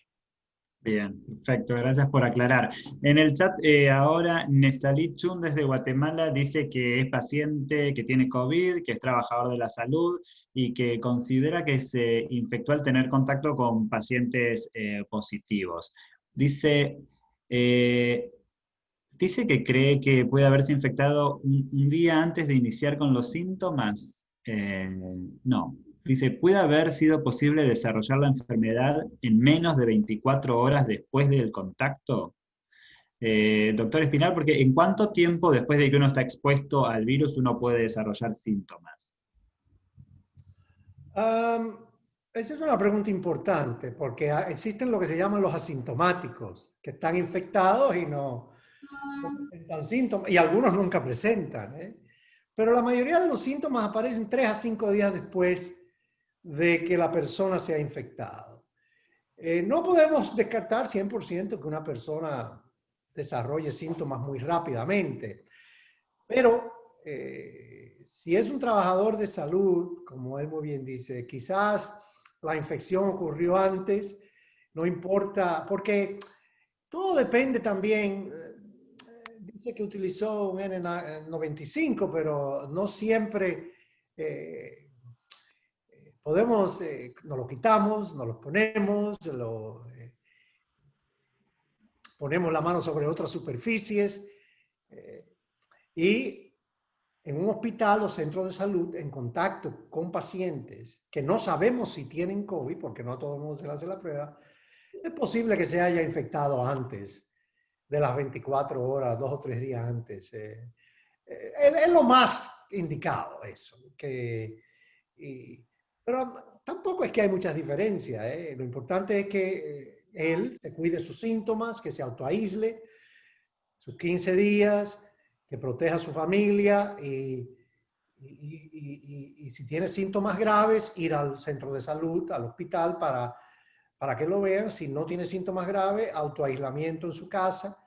Bien, perfecto, gracias por aclarar. En el chat ahora Neftalí Chun desde Guatemala dice que es paciente, que tiene COVID, que es trabajador de la salud y que considera que se infectó al tener contacto con pacientes positivos. Dice que cree que puede haberse infectado un día antes de iniciar con los síntomas. No. Dice, ¿puede haber sido posible desarrollar la enfermedad en menos de 24 horas después del contacto? Doctor Espinal, porque ¿en cuánto tiempo después de que uno está expuesto al virus uno puede desarrollar síntomas? Esa es una pregunta importante, porque existen lo que se llaman los asintomáticos, que están infectados y no presentan síntomas, y algunos nunca presentan, pero la mayoría de los síntomas aparecen 3 a 5 días después de que la persona se ha infectado. No podemos descartar 100% que una persona desarrolle síntomas muy rápidamente, pero si es un trabajador de salud, como él muy bien dice, quizás la infección ocurrió antes, no importa, porque todo depende también. Dice que utilizó un N95, pero no siempre podemos, nos lo quitamos, nos lo ponemos, ponemos la mano sobre otras superficies y en un hospital o centro de salud en contacto con pacientes que no sabemos si tienen COVID, porque no a todo el mundo se le hace la prueba, es posible que se haya infectado antes de las 24 horas, 2 o 3 días antes. Es lo más indicado eso. Pero tampoco es que hay muchas diferencias. Lo importante es que él se cuide sus síntomas, que se autoaísle sus 15 días, que proteja a su familia y si tiene síntomas graves, ir al centro de salud, al hospital para que lo vean. Si no tiene síntomas graves, autoaislamiento en su casa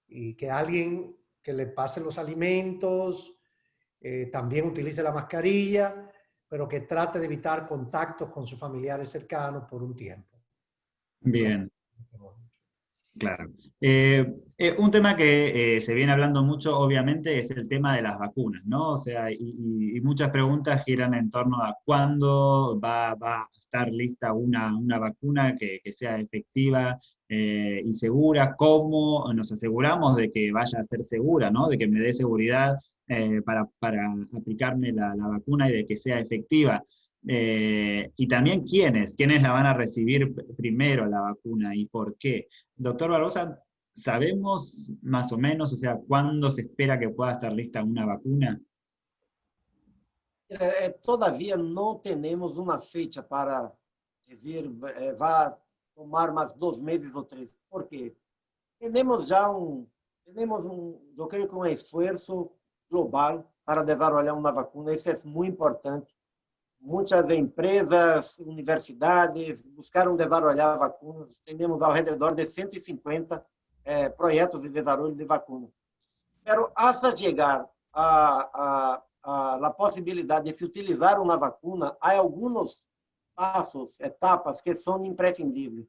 y que alguien que le pase los alimentos también utilice la mascarilla, pero que trate de evitar contactos con sus familiares cercanos por un tiempo. Bien. Claro. Un tema que se viene hablando mucho, obviamente, es el tema de las vacunas, ¿no? O sea, y muchas preguntas giran en torno a cuándo va a estar lista una vacuna que sea efectiva y segura, cómo nos aseguramos de que vaya a ser segura, ¿no? De que me dé seguridad para aplicarme la vacuna y de que sea efectiva. Y también quiénes la van a recibir primero la vacuna y por qué. Doctor Barbosa, ¿sabemos más o menos, o sea, cuándo se espera que pueda estar lista una vacuna? Todavía no tenemos una fecha para decir va a tomar más 2 meses o 3. ¿Por qué? Tenemos ya yo creo que un esfuerzo global para desarrollar una vacuna. Eso es muy importante. Muitas empresas, universidades buscaram desenvolver vacunas. Temos ao redor de 150 projetos de desenvolvimento de vacuna. Mas, hasta chegar a possibilidade de se utilizar uma vacuna, há alguns passos, etapas que são imprescindíveis.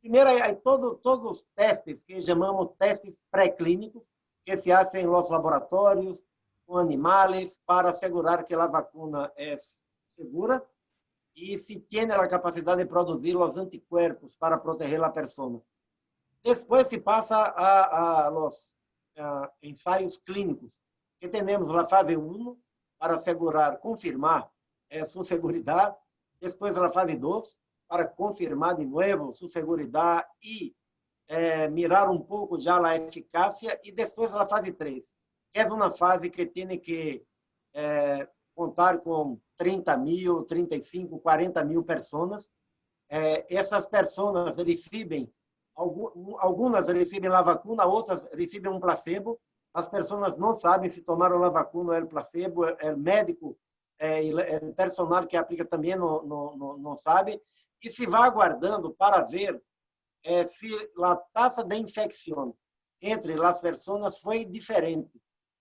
Primeiro, há todos os testes que chamamos testes pré-clínicos, que se fazem nos laboratórios, com animais, para assegurar que a vacuna é segura e se tem a capacidade de produzir os anticuerpos para proteger a pessoa. Depois se passa a los ensaios clínicos, que temos a fase 1 para assegurar, confirmar sua seguridade. Depois a fase 2 para confirmar de novo sua seguridade e mirar un poco ya la eficacia y después la fase 3, que es una fase que tiene que contar con 30.000, 35, 40.000 personas. Essas pessoas recebem, algumas recebem a vacuna, outras recebem um placebo. As pessoas não sabem se tomaram a vacuna ou o placebo, o médico e o personal que aplica também não sabe. E se vai aguardando para ver se a taxa de infecção entre as pessoas foi diferente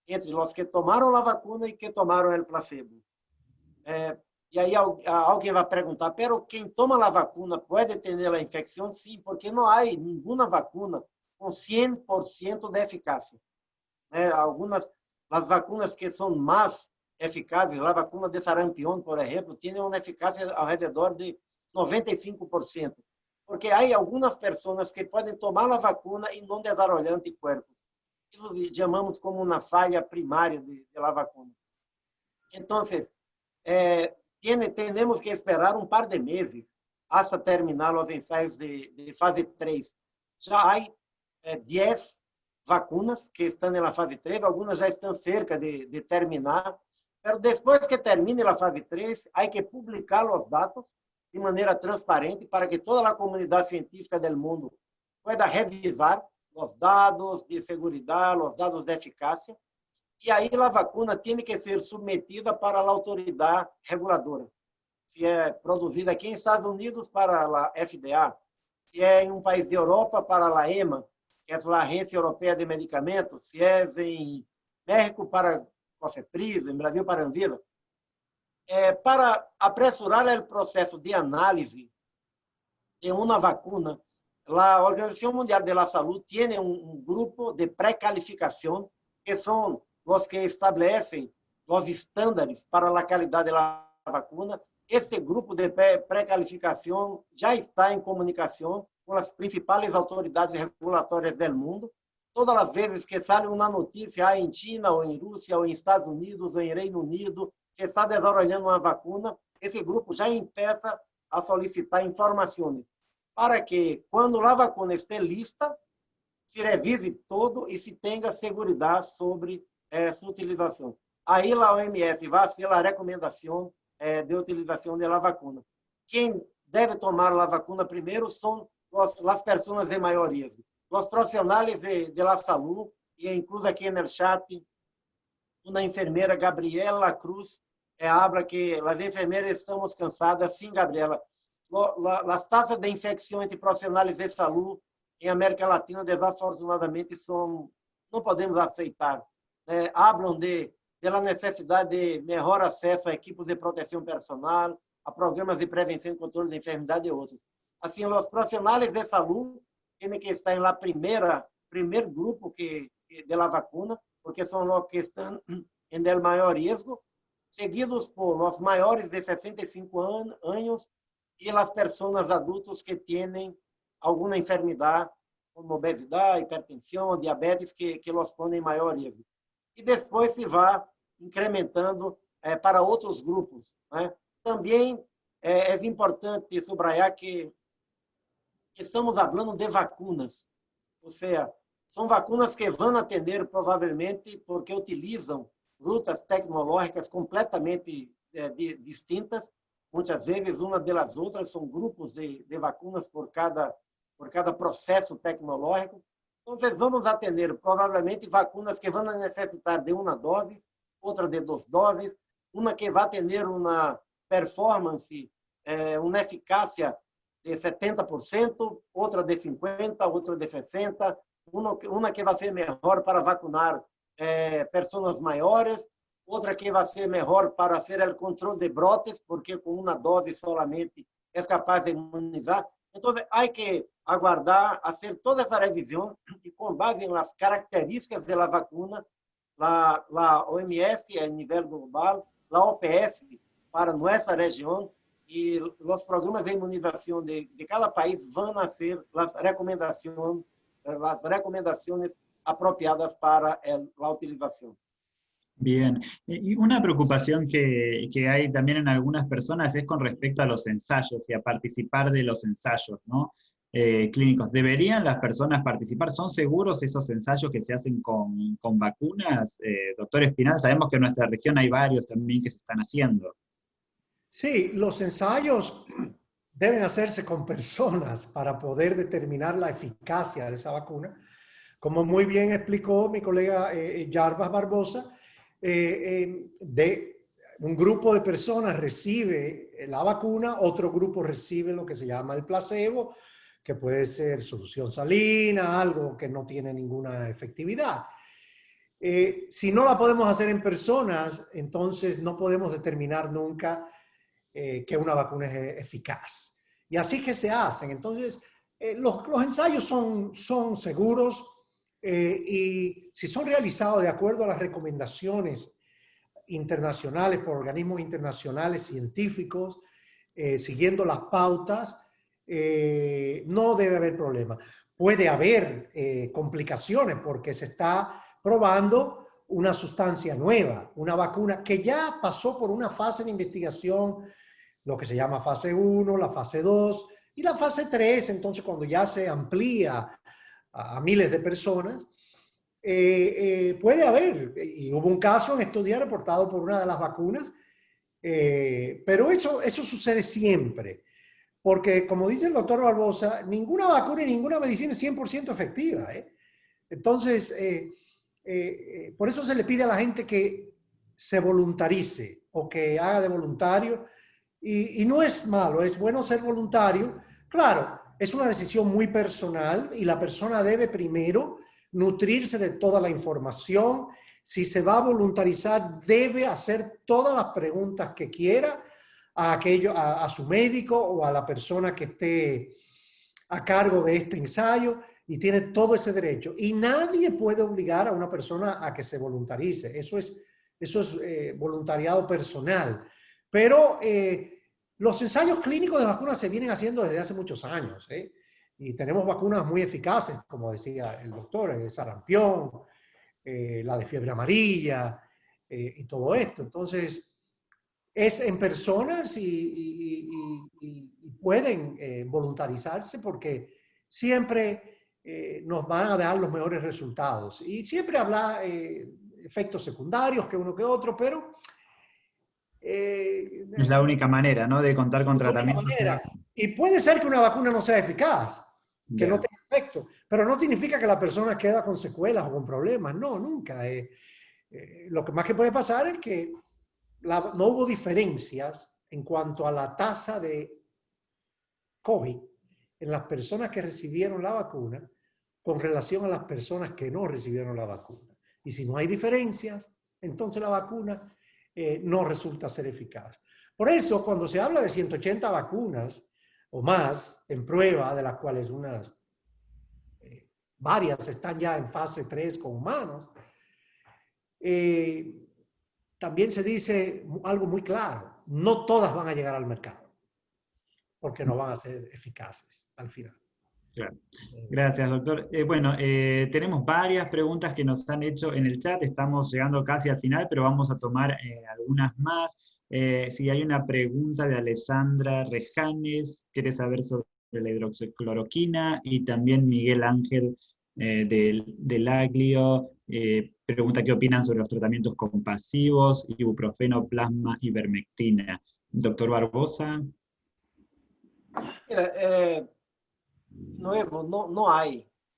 entre os que tomaram a vacuna e que tomaram o placebo. E aí alguém vai perguntar, pero quem toma a vacuna pode ter a infecção? Sim, porque não há nenhuma vacuna com 100% de eficácia. Algumas das vacunas que são mais eficazes, a vacuna de sarampião, por exemplo, tem uma eficácia ao redor de 95%, porque há algumas pessoas que podem tomar a vacuna e não desenvolver anticorpos. Isso chamamos como uma falha primária da vacuna. Então, temos que esperar um par de meses hasta terminar os ensaios de fase 3. Já há 10 vacunas que estão na fase 3, algumas já estão cerca de terminar, mas depois que termine a fase 3, há que publicar os dados de maneira transparente para que toda a comunidade científica do mundo pueda revisar os dados de segurança, os dados de eficácia, e aí a vacuna tem que ser submetida para a autoridade reguladora. Se é produzida aqui em Estados Unidos para a FDA, se é em um país da Europa para a EMA, que é a Agência Europeia de Medicamentos, se é em México para COFEPRIS, em Brasil para Anvisa, para apressurar o processo de análise de uma vacuna, a Organização Mundial da Saúde tem um grupo de pré-calificação, que são os que estabelecem os estándares para a qualidade da vacuna. Este grupo de pré-calificação já está em comunicação com as principais autoridades regulatórias do mundo. Todas as vezes que sai uma notícia em China, ou em Rússia, ou em Estados Unidos, ou em Reino Unido, que está desenvolvendo uma vacuna, esse grupo já começa a solicitar informações para que, quando a vacuna esteja lista, se revise todo e se tenha segurança sobre sua utilização. Aí a OMS vai fazer a recomendação de utilização da vacuna. Quem deve tomar a vacuna primeiro são as pessoas de maior risco. Os profissionais de saúde, e incluso aqui no chat, uma enfermeira, Gabriela Cruz, habla que as enfermeiras estamos cansadas. Sim, Gabriela. As taxas de infecção entre profissionais de saúde em América Latina, desafortunadamente, não podemos aceitar. Hablam da necessidade de melhor acesso a equipes de proteção personal, a programas de prevenção e controle de enfermidade e outros. Assim, os profissionais de saúde têm que estar em primeiro grupo da vacuna, porque são os que estão em maior risco, seguidos por os maiores de 65 anos e as pessoas adultas que têm alguma enfermidade, como obesidade, hipertensão, diabetes, que os põem em maior risco. E depois se vai incrementando para outros grupos. Também é importante subrayar que estamos falando de vacunas, ou seja, são vacunas que vão atender provavelmente porque utilizam rutas tecnológicas completamente distintas. Muitas vezes, uma das outras são grupos de vacunas por cada processo tecnológico. Então, vamos atender provavelmente vacunas que vão necessitar de uma dose, outra de 2 doses, uma que vai ter uma performance, uma eficácia de 70%, outra de 50%, outra de 60%, uma que vai ser melhor para vacinar pessoas maiores, outra que vai ser melhor para fazer o controle de brotes, porque com uma dose solamente é capaz de imunizar. Então, há que aguardar, fazer toda essa revisão e, com base nas características da vacuna, a OMS a nível global, a OPS para nossa região e os programas de imunização de cada país vão ser as recomendações apropriadas para a utilização. Bien. Y una preocupación que hay también en algunas personas es con respecto a los ensayos y a participar de los ensayos, ¿no? Clínicos. ¿Deberían las personas participar? ¿Son seguros esos ensayos que se hacen con vacunas? Doctor Espinal, sabemos que en nuestra región hay varios también que se están haciendo. Sí, los ensayos deben hacerse con personas para poder determinar la eficacia de esa vacuna. Como muy bien explicó mi colega Jarbas Barbosa, de un grupo de personas recibe la vacuna, otro grupo recibe lo que se llama el placebo, que puede ser solución salina, algo que no tiene ninguna efectividad. Si no la podemos hacer en personas, entonces no podemos determinar nunca que una vacuna es eficaz. Y así que se hacen. Entonces, los ensayos son seguros y si son realizados de acuerdo a las recomendaciones internacionales por organismos internacionales científicos, siguiendo las pautas, no debe haber problema. Puede haber complicaciones porque se está probando una sustancia nueva, una vacuna que ya pasó por una fase de investigación, lo que se llama fase 1, la fase 2 y la fase 3, entonces cuando ya se amplía a miles de personas, puede haber, y hubo un caso en estos días reportado por una de las vacunas, pero eso sucede siempre, porque como dice el doctor Barbosa, ninguna vacuna y ninguna medicina es 100% efectiva. Entonces, por eso se le pide a la gente que se voluntarice o que haga de voluntario, y no es malo, es bueno ser voluntario. Claro, es una decisión muy personal y la persona debe primero nutrirse de toda la información. Si se va a voluntarizar, debe hacer todas las preguntas que quiera a su médico o a la persona que esté a cargo de este ensayo, y tiene todo ese derecho. Y nadie puede obligar a una persona a que se voluntarice. Eso es voluntariado personal. Pero los ensayos clínicos de vacunas se vienen haciendo desde hace muchos años. Y tenemos vacunas muy eficaces, como decía el doctor, el sarampión, la de fiebre amarilla y todo esto. Entonces, es en personas y pueden voluntarizarse porque siempre nos van a dar los mejores resultados. Y siempre habrá efectos secundarios que uno que otro, pero Es la única manera, ¿no? De contar con de la única tratamientos. manera. Y puede ser que una vacuna no sea eficaz, que no Bien. tenga efecto, pero no significa que la persona queda con secuelas o con problemas. No, nunca. Lo que más que puede pasar es que no hubo diferencias en cuanto a la tasa de COVID en las personas que recibieron la vacuna con relación a las personas que no recibieron la vacuna. Y si no hay diferencias, entonces la vacuna no resulta ser eficaz. Por eso, cuando se habla de 180 vacunas o más en prueba, de las cuales varias están ya en fase 3 con humanos, también se dice algo muy claro: no todas van a llegar al mercado, porque no van a ser eficaces al final. Claro. Gracias, doctor. Bueno, tenemos varias preguntas que nos han hecho en el chat, estamos llegando casi al final, pero vamos a tomar algunas más. Si hay una pregunta de Alessandra Rejanes, quiere saber sobre la hidroxicloroquina, y también Miguel Ángel del Aglio pregunta qué opinan sobre los tratamientos compasivos, ibuprofeno, plasma, ivermectina. Doctor Barbosa. Mira, nuevo, não há,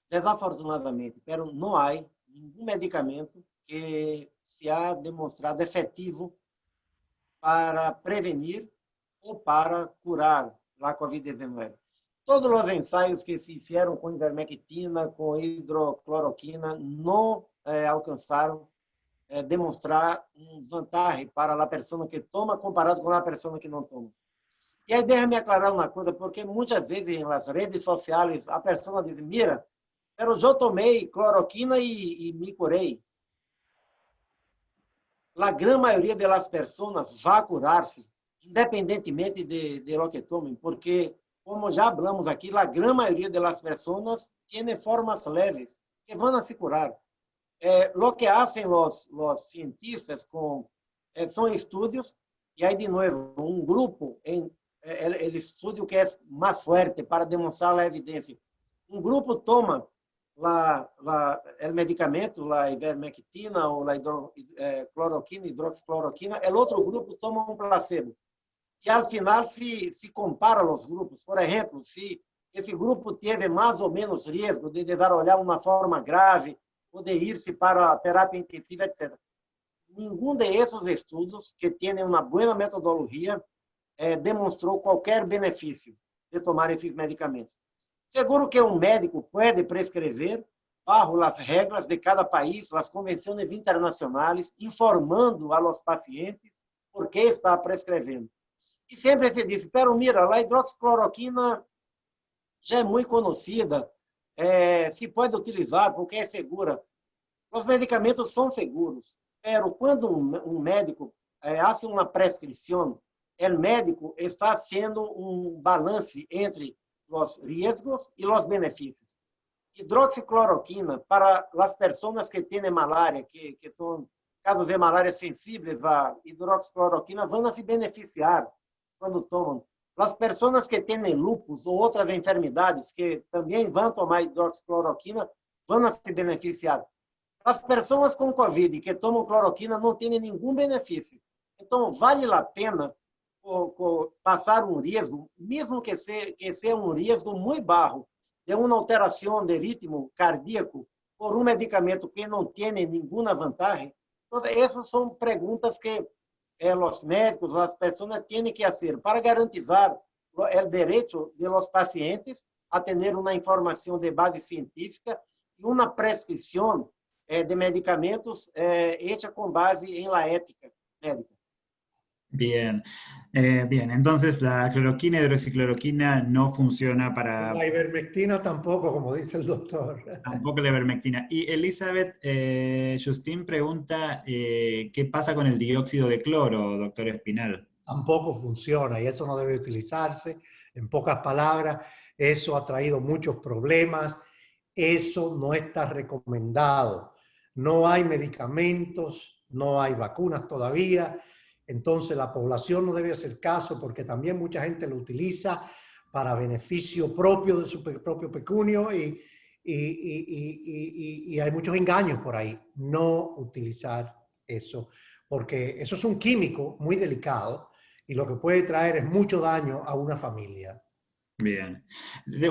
desafortunadamente, pero não há nenhum medicamento que se ha demonstrado efetivo para prevenir ou para curar a Covid-19. Todos os ensaios que se fizeram com ivermectina, com hidrocloroquina, não alcançaram demonstrar vantagem para a pessoa que toma comparado com a pessoa que não toma. E aí, deixa-me aclarar uma coisa, porque muitas vezes nas redes sociais a pessoa diz: mira, pero eu tomei cloroquina e me curei. A grande maioria das pessoas vai curar-se, independentemente de lo que tomem, porque, como já falamos aqui, a grande maioria das pessoas tem formas leves que vão a se curar. Lo que hacen los cientistas son estudios, y hay de nuevo un grupo, el estudio que es más fuerte para demostrar la evidencia. Un grupo toma el medicamento, la ivermectina o la cloroquina, hidroxicloroquina, el otro grupo toma un placebo. E, al final, se compara os grupos. Por exemplo, se esse grupo teve mais ou menos risco de dar olhar uma forma grave ou de ir-se para a terapia intensiva, etc. Nenhum desses estudos, que têm uma boa metodologia, demonstrou qualquer benefício de tomar esses medicamentos. Seguro que um médico pode prescrever, bajo as regras de cada país, as convenções internacionais, informando a los pacientes por que está prescrevendo. E sempre se diz, pero mira, a hidroxicloroquina já é muito conhecida, se pode utilizar porque é segura. Os medicamentos são seguros, pero quando um médico faz uma prescrição, o médico está haciendo um balance entre os riscos e os benefícios. Hidroxicloroquina, para as pessoas que têm malária, que são casos de malária sensíveis à hidroxicloroquina, vão se beneficiar quando tomam. As pessoas que têm lúpus ou outras enfermidades que também vão tomar hidroxicloroquina vão se beneficiar. As pessoas com Covid que tomam cloroquina não têm nenhum benefício. Então, vale a pena passar um risco, mesmo que seja um risco muito baixo, de uma alteração de ritmo cardíaco por um medicamento que não tem nenhuma vantagem. Então, essas são perguntas que os médicos, as pessoas têm que fazer para garantizar o direito de los pacientes a ter uma informação de base científica e uma prescrição de medicamentos hecha com base em la ética médica. Bien, bien. Entonces la cloroquina y hidroxicloroquina no funciona para... La ivermectina tampoco, como dice el doctor. Tampoco la ivermectina. Y Elizabeth Justin pregunta, ¿qué pasa con el dióxido de cloro, doctor Espinal? Tampoco funciona y eso no debe utilizarse. En pocas palabras, eso ha traído muchos problemas. Eso no está recomendado. No hay medicamentos, no hay vacunas todavía. Entonces la población no debe hacer caso porque también mucha gente lo utiliza para beneficio propio de su propio pecunio y hay muchos engaños por ahí. No utilizar eso porque eso es un químico muy delicado y lo que puede traer es mucho daño a una familia. Bien.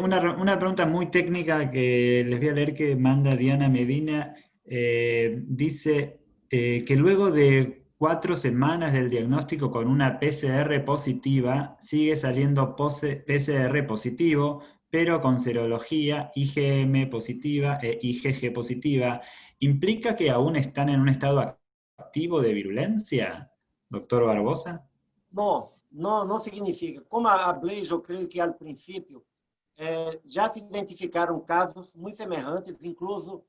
Una pregunta muy técnica que les voy a leer que manda Diana Medina. Dice que luego de 4 semanas del diagnóstico con una PCR positiva, sigue saliendo PCR positivo, pero con serología IgM positiva e IgG positiva. ¿Implica que aún están en un estado activo de virulencia, doctor Barbosa? Não significa. Como a Blaise, eu creio que, ao princípio, já se identificaram casos muito semelhantes, incluso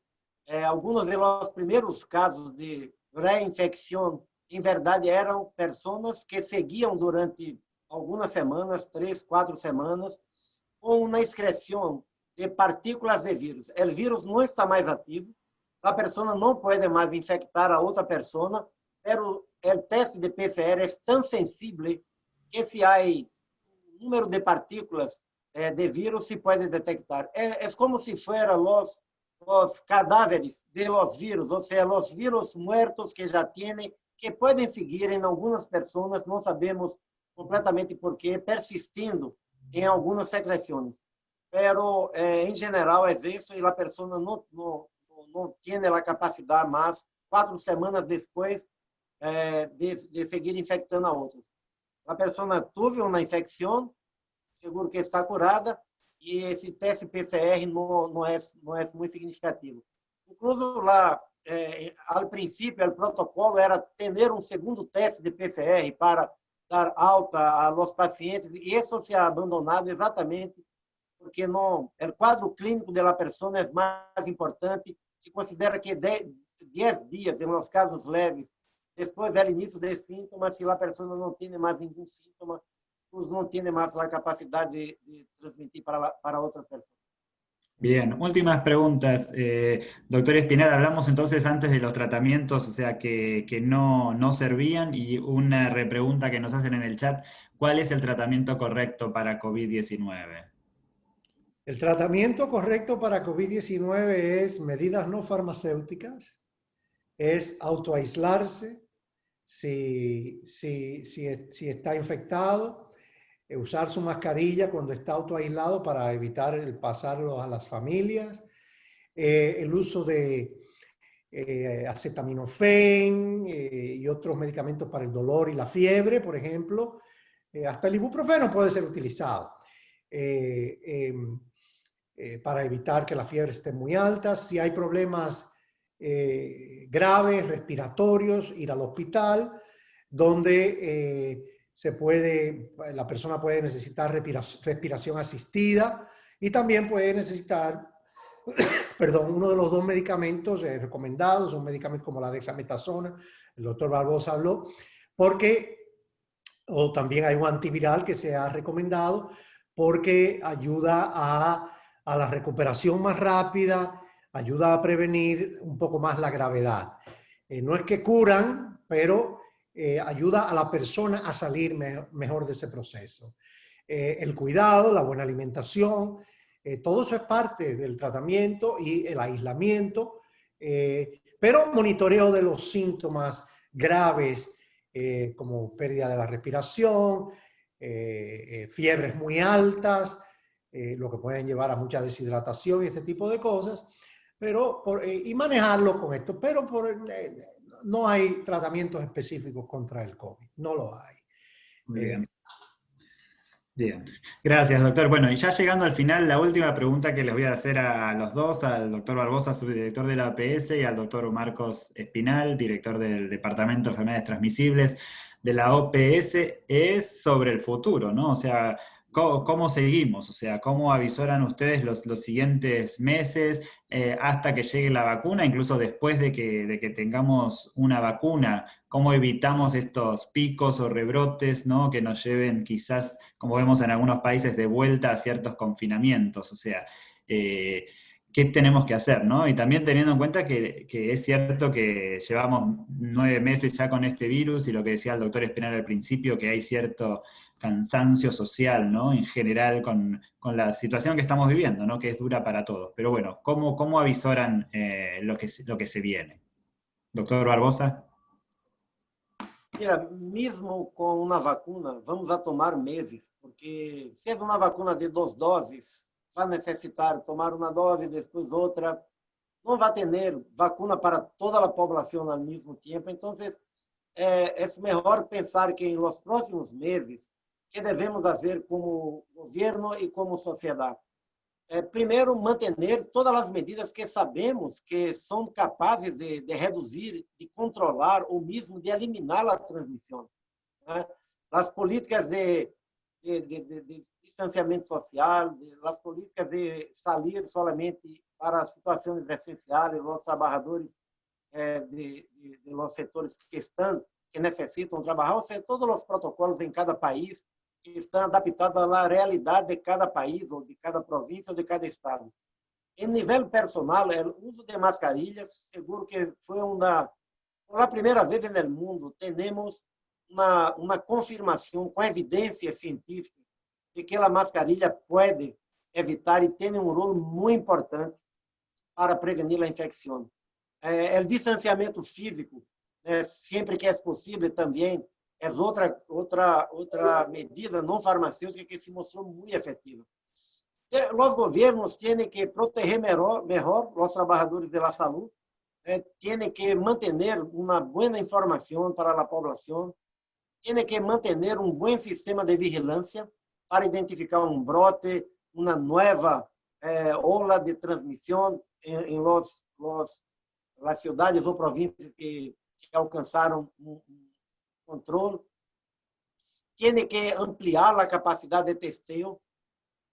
alguns dos primeiros casos de reinfecção, em verdade, eram pessoas que seguiam durante algumas semanas, 3, 4 semanas, com uma excreção de partículas de vírus. O vírus não está mais ativo, a pessoa não pode mais infectar a outra pessoa, mas o teste de PCR é tão sensível que se há número de partículas de vírus se pode detectar. É como se fueran os cadáveres de los vírus, ou seja, os vírus muertos que já têm, que podem seguir em algumas pessoas, não sabemos completamente por quê, persistindo em algumas secreções. Pero, em geral, é isso, e a pessoa não tem a capacidade mais, 4 semanas depois, de seguir infectando a outros. A pessoa teve uma infecção, seguro que está curada, e esse teste PCR não é muito significativo. Incluso lá, ao princípio, o protocolo era ter um segundo teste de PCR para dar alta aos pacientes, e isso se ha abandonado exatamente porque o quadro clínico da pessoa é mais importante. Se considera que 10 dias, em los casos leves, depois do início de sintomas, se a pessoa não tem mais nenhum síntoma, não tem mais a capacidade de transmitir para outras pessoas. Bien, últimas preguntas. Doctor Espinal, hablamos entonces antes de los tratamientos, o sea, que no servían, y una repregunta que nos hacen en el chat: ¿cuál es el tratamiento correcto para COVID-19? El tratamiento correcto para COVID-19 es medidas no farmacéuticas, es autoaislarse si está infectado, usar su mascarilla cuando está autoaislado para evitar el pasarlo a las familias, el uso de acetaminofén y otros medicamentos para el dolor y la fiebre, por ejemplo. Hasta el ibuprofeno puede ser utilizado para evitar que la fiebre esté muy alta. Si hay problemas graves, respiratorios, ir al hospital, donde la persona puede necesitar respiración asistida y también puede necesitar, perdón, uno de los dos medicamentos recomendados, un medicamento como la dexametasona, el doctor Barbosa habló, o también hay un antiviral que se ha recomendado porque ayuda a la recuperación más rápida, ayuda a prevenir un poco más la gravedad. No es que curan, pero ayuda a la persona a salir mejor de ese proceso. El cuidado, la buena alimentación, todo eso es parte del tratamiento y el aislamiento, pero monitoreo de los síntomas graves, como pérdida de la respiración, fiebres muy altas, lo que pueden llevar a mucha deshidratación y este tipo de cosas, pero y manejarlo con esto, pero no hay tratamientos específicos contra el COVID, no lo hay. Muy bien. Bien, gracias, doctor. Bueno, y ya llegando al final, la última pregunta que les voy a hacer a los dos, al doctor Barbosa, subdirector de la OPS, y al doctor Marcos Espinal, director del Departamento de Enfermedades Transmisibles de la OPS, es sobre el futuro, ¿no? O sea, ¿cómo seguimos? O sea, ¿cómo avisoran ustedes los siguientes meses hasta que llegue la vacuna, incluso después de que tengamos una vacuna? ¿Cómo evitamos estos picos o rebrotes, ¿no?, que nos lleven quizás, como vemos en algunos países, de vuelta a ciertos confinamientos? O sea, ¿qué tenemos que hacer, ¿no? Y también teniendo en cuenta que es cierto que llevamos 9 meses ya con este virus, y lo que decía el doctor Espinal al principio, que hay cierto cansancio social, ¿no?, en general con la situación que estamos viviendo, ¿no?, que es dura para todos. Pero bueno, ¿cómo avisoran lo que se viene? Doctor Barbosa. Mira, mesmo com uma vacuna, vamos a tomar meses, porque se é uma vacuna de 2 doses, vai necessitar tomar uma dose, depois outra. Não vai ter vacuna para toda a população ao mesmo tempo. Então, é melhor pensar que em los próximos meses, que devemos fazer como governo e como sociedade. Primeiro, manter todas as medidas que sabemos que são capazes de reduzir, de controlar ou mesmo de eliminar a transmissão. Né? As políticas de distanciamento social, as políticas de sair solamente para situações essenciais, os trabalhadores de los setores que necessitam trabalhar, ou seja, todos os protocolos em cada país que estão adaptados à realidade de cada país, ou de cada província, ou de cada estado. Em nível personal, o uso de mascarilhas, seguro que foi pela primeira vez no mundo, temos uma confirmação com evidência científica de que a mascarilha pode evitar e tem um rol muito importante para prevenir a infecção. O distanciamento físico, sempre que é possível, também é outra medida não farmacêutica que se mostrou muito efetiva. Os governos têm que proteger melhor os trabalhadores da saúde, têm que manter uma boa informação para a população, têm que manter um bom sistema de vigilância para identificar um brote, uma nova ola de transmissão em las cidades ou províncias que alcançaram controle. Tem que ampliar a capacidade de testeo,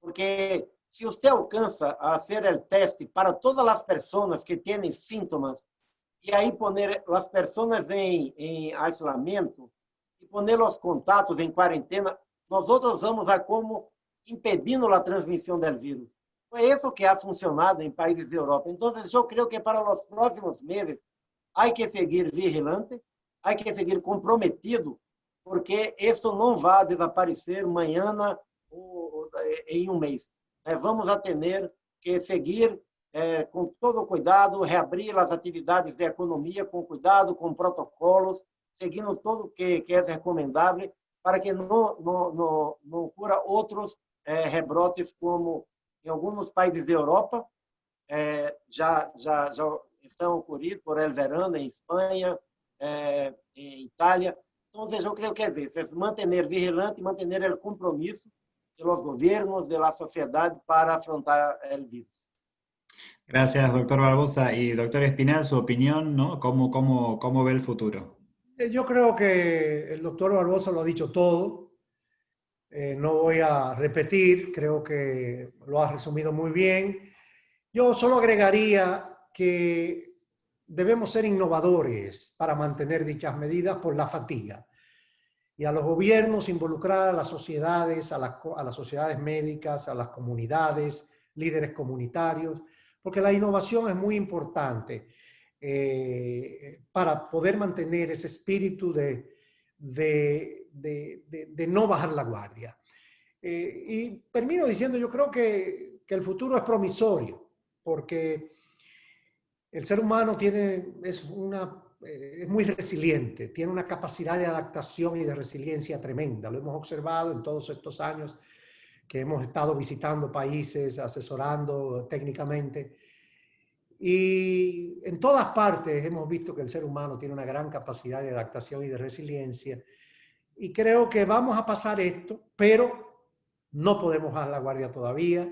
porque se você alcança a fazer o teste para todas as pessoas que têm sintomas, e aí poner as pessoas em isolamento, e poner os contatos em quarentena, nós outros vamos a como impedindo a transmissão do vírus. Fue eso que ha funcionado en países de Europa. Entonces, yo creo que para los próximos meses hay que seguir vigilante, hay que seguir comprometido, porque esto no va a desaparecer mañana ou em um mês. Vamos a ter que seguir com todo cuidado, reabrir as atividades da economia com cuidado, com protocolos, seguindo tudo o que é recomendável, para que não ocorra outros rebrotes, como em alguns países da Europa já estão ocorrendo, por el verano, em Espanha, em Itália. Então, eu creio que é manter vigilante, manter o compromisso dos governos, da sociedade para afrontar o vírus. Gracias, doctor Barbosa. Y doctor Espinel, su opinión, ¿no? ¿Cómo ve el futuro? Yo creo que el doctor Barbosa lo ha dicho todo. No voy a repetir, creo que lo ha resumido muy bien. Yo solo agregaría que debemos ser innovadores para mantener dichas medidas por la fatiga. Y a los gobiernos involucrar a las sociedades, a las sociedades médicas, a las comunidades, líderes comunitarios, porque la innovación es muy importante para poder mantener ese espíritu de no bajar la guardia. Y termino diciendo, yo creo que el futuro es promisorio, porque el ser humano es muy resiliente, tiene una capacidad de adaptación y de resiliencia tremenda. Lo hemos observado en todos estos años que hemos estado visitando países, asesorando técnicamente. Y en todas partes hemos visto que el ser humano tiene una gran capacidad de adaptación y de resiliencia. Y creo que vamos a pasar esto, pero no podemos bajar la guardia todavía.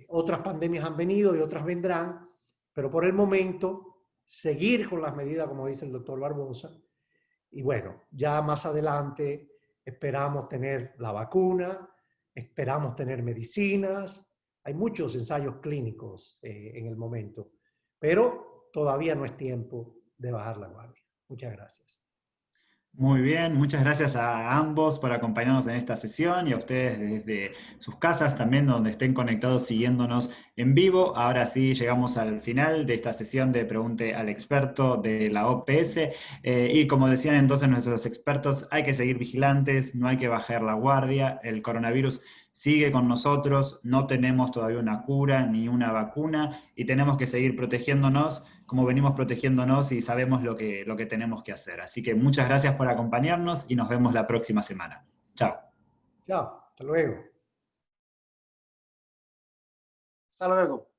Otras pandemias han venido y otras vendrán, pero por el momento seguir con las medidas, como dice el doctor Barbosa. Y bueno, ya más adelante esperamos tener la vacuna, esperamos tener medicinas. Hay muchos ensayos clínicos en el momento, pero todavía no es tiempo de bajar la guardia. Muchas gracias. Muy bien, muchas gracias a ambos por acompañarnos en esta sesión y a ustedes desde sus casas también donde estén conectados siguiéndonos en vivo. Ahora sí llegamos al final de esta sesión de Pregunte al Experto de la OPS y como decían entonces nuestros expertos, hay que seguir vigilantes, no hay que bajar la guardia, el coronavirus sigue con nosotros, no tenemos todavía una cura ni una vacuna y tenemos que seguir protegiéndonos como venimos protegiéndonos y sabemos lo que tenemos que hacer. Así que muchas gracias por acompañarnos y nos vemos la próxima semana. Chao. Chao, hasta luego. Hasta luego.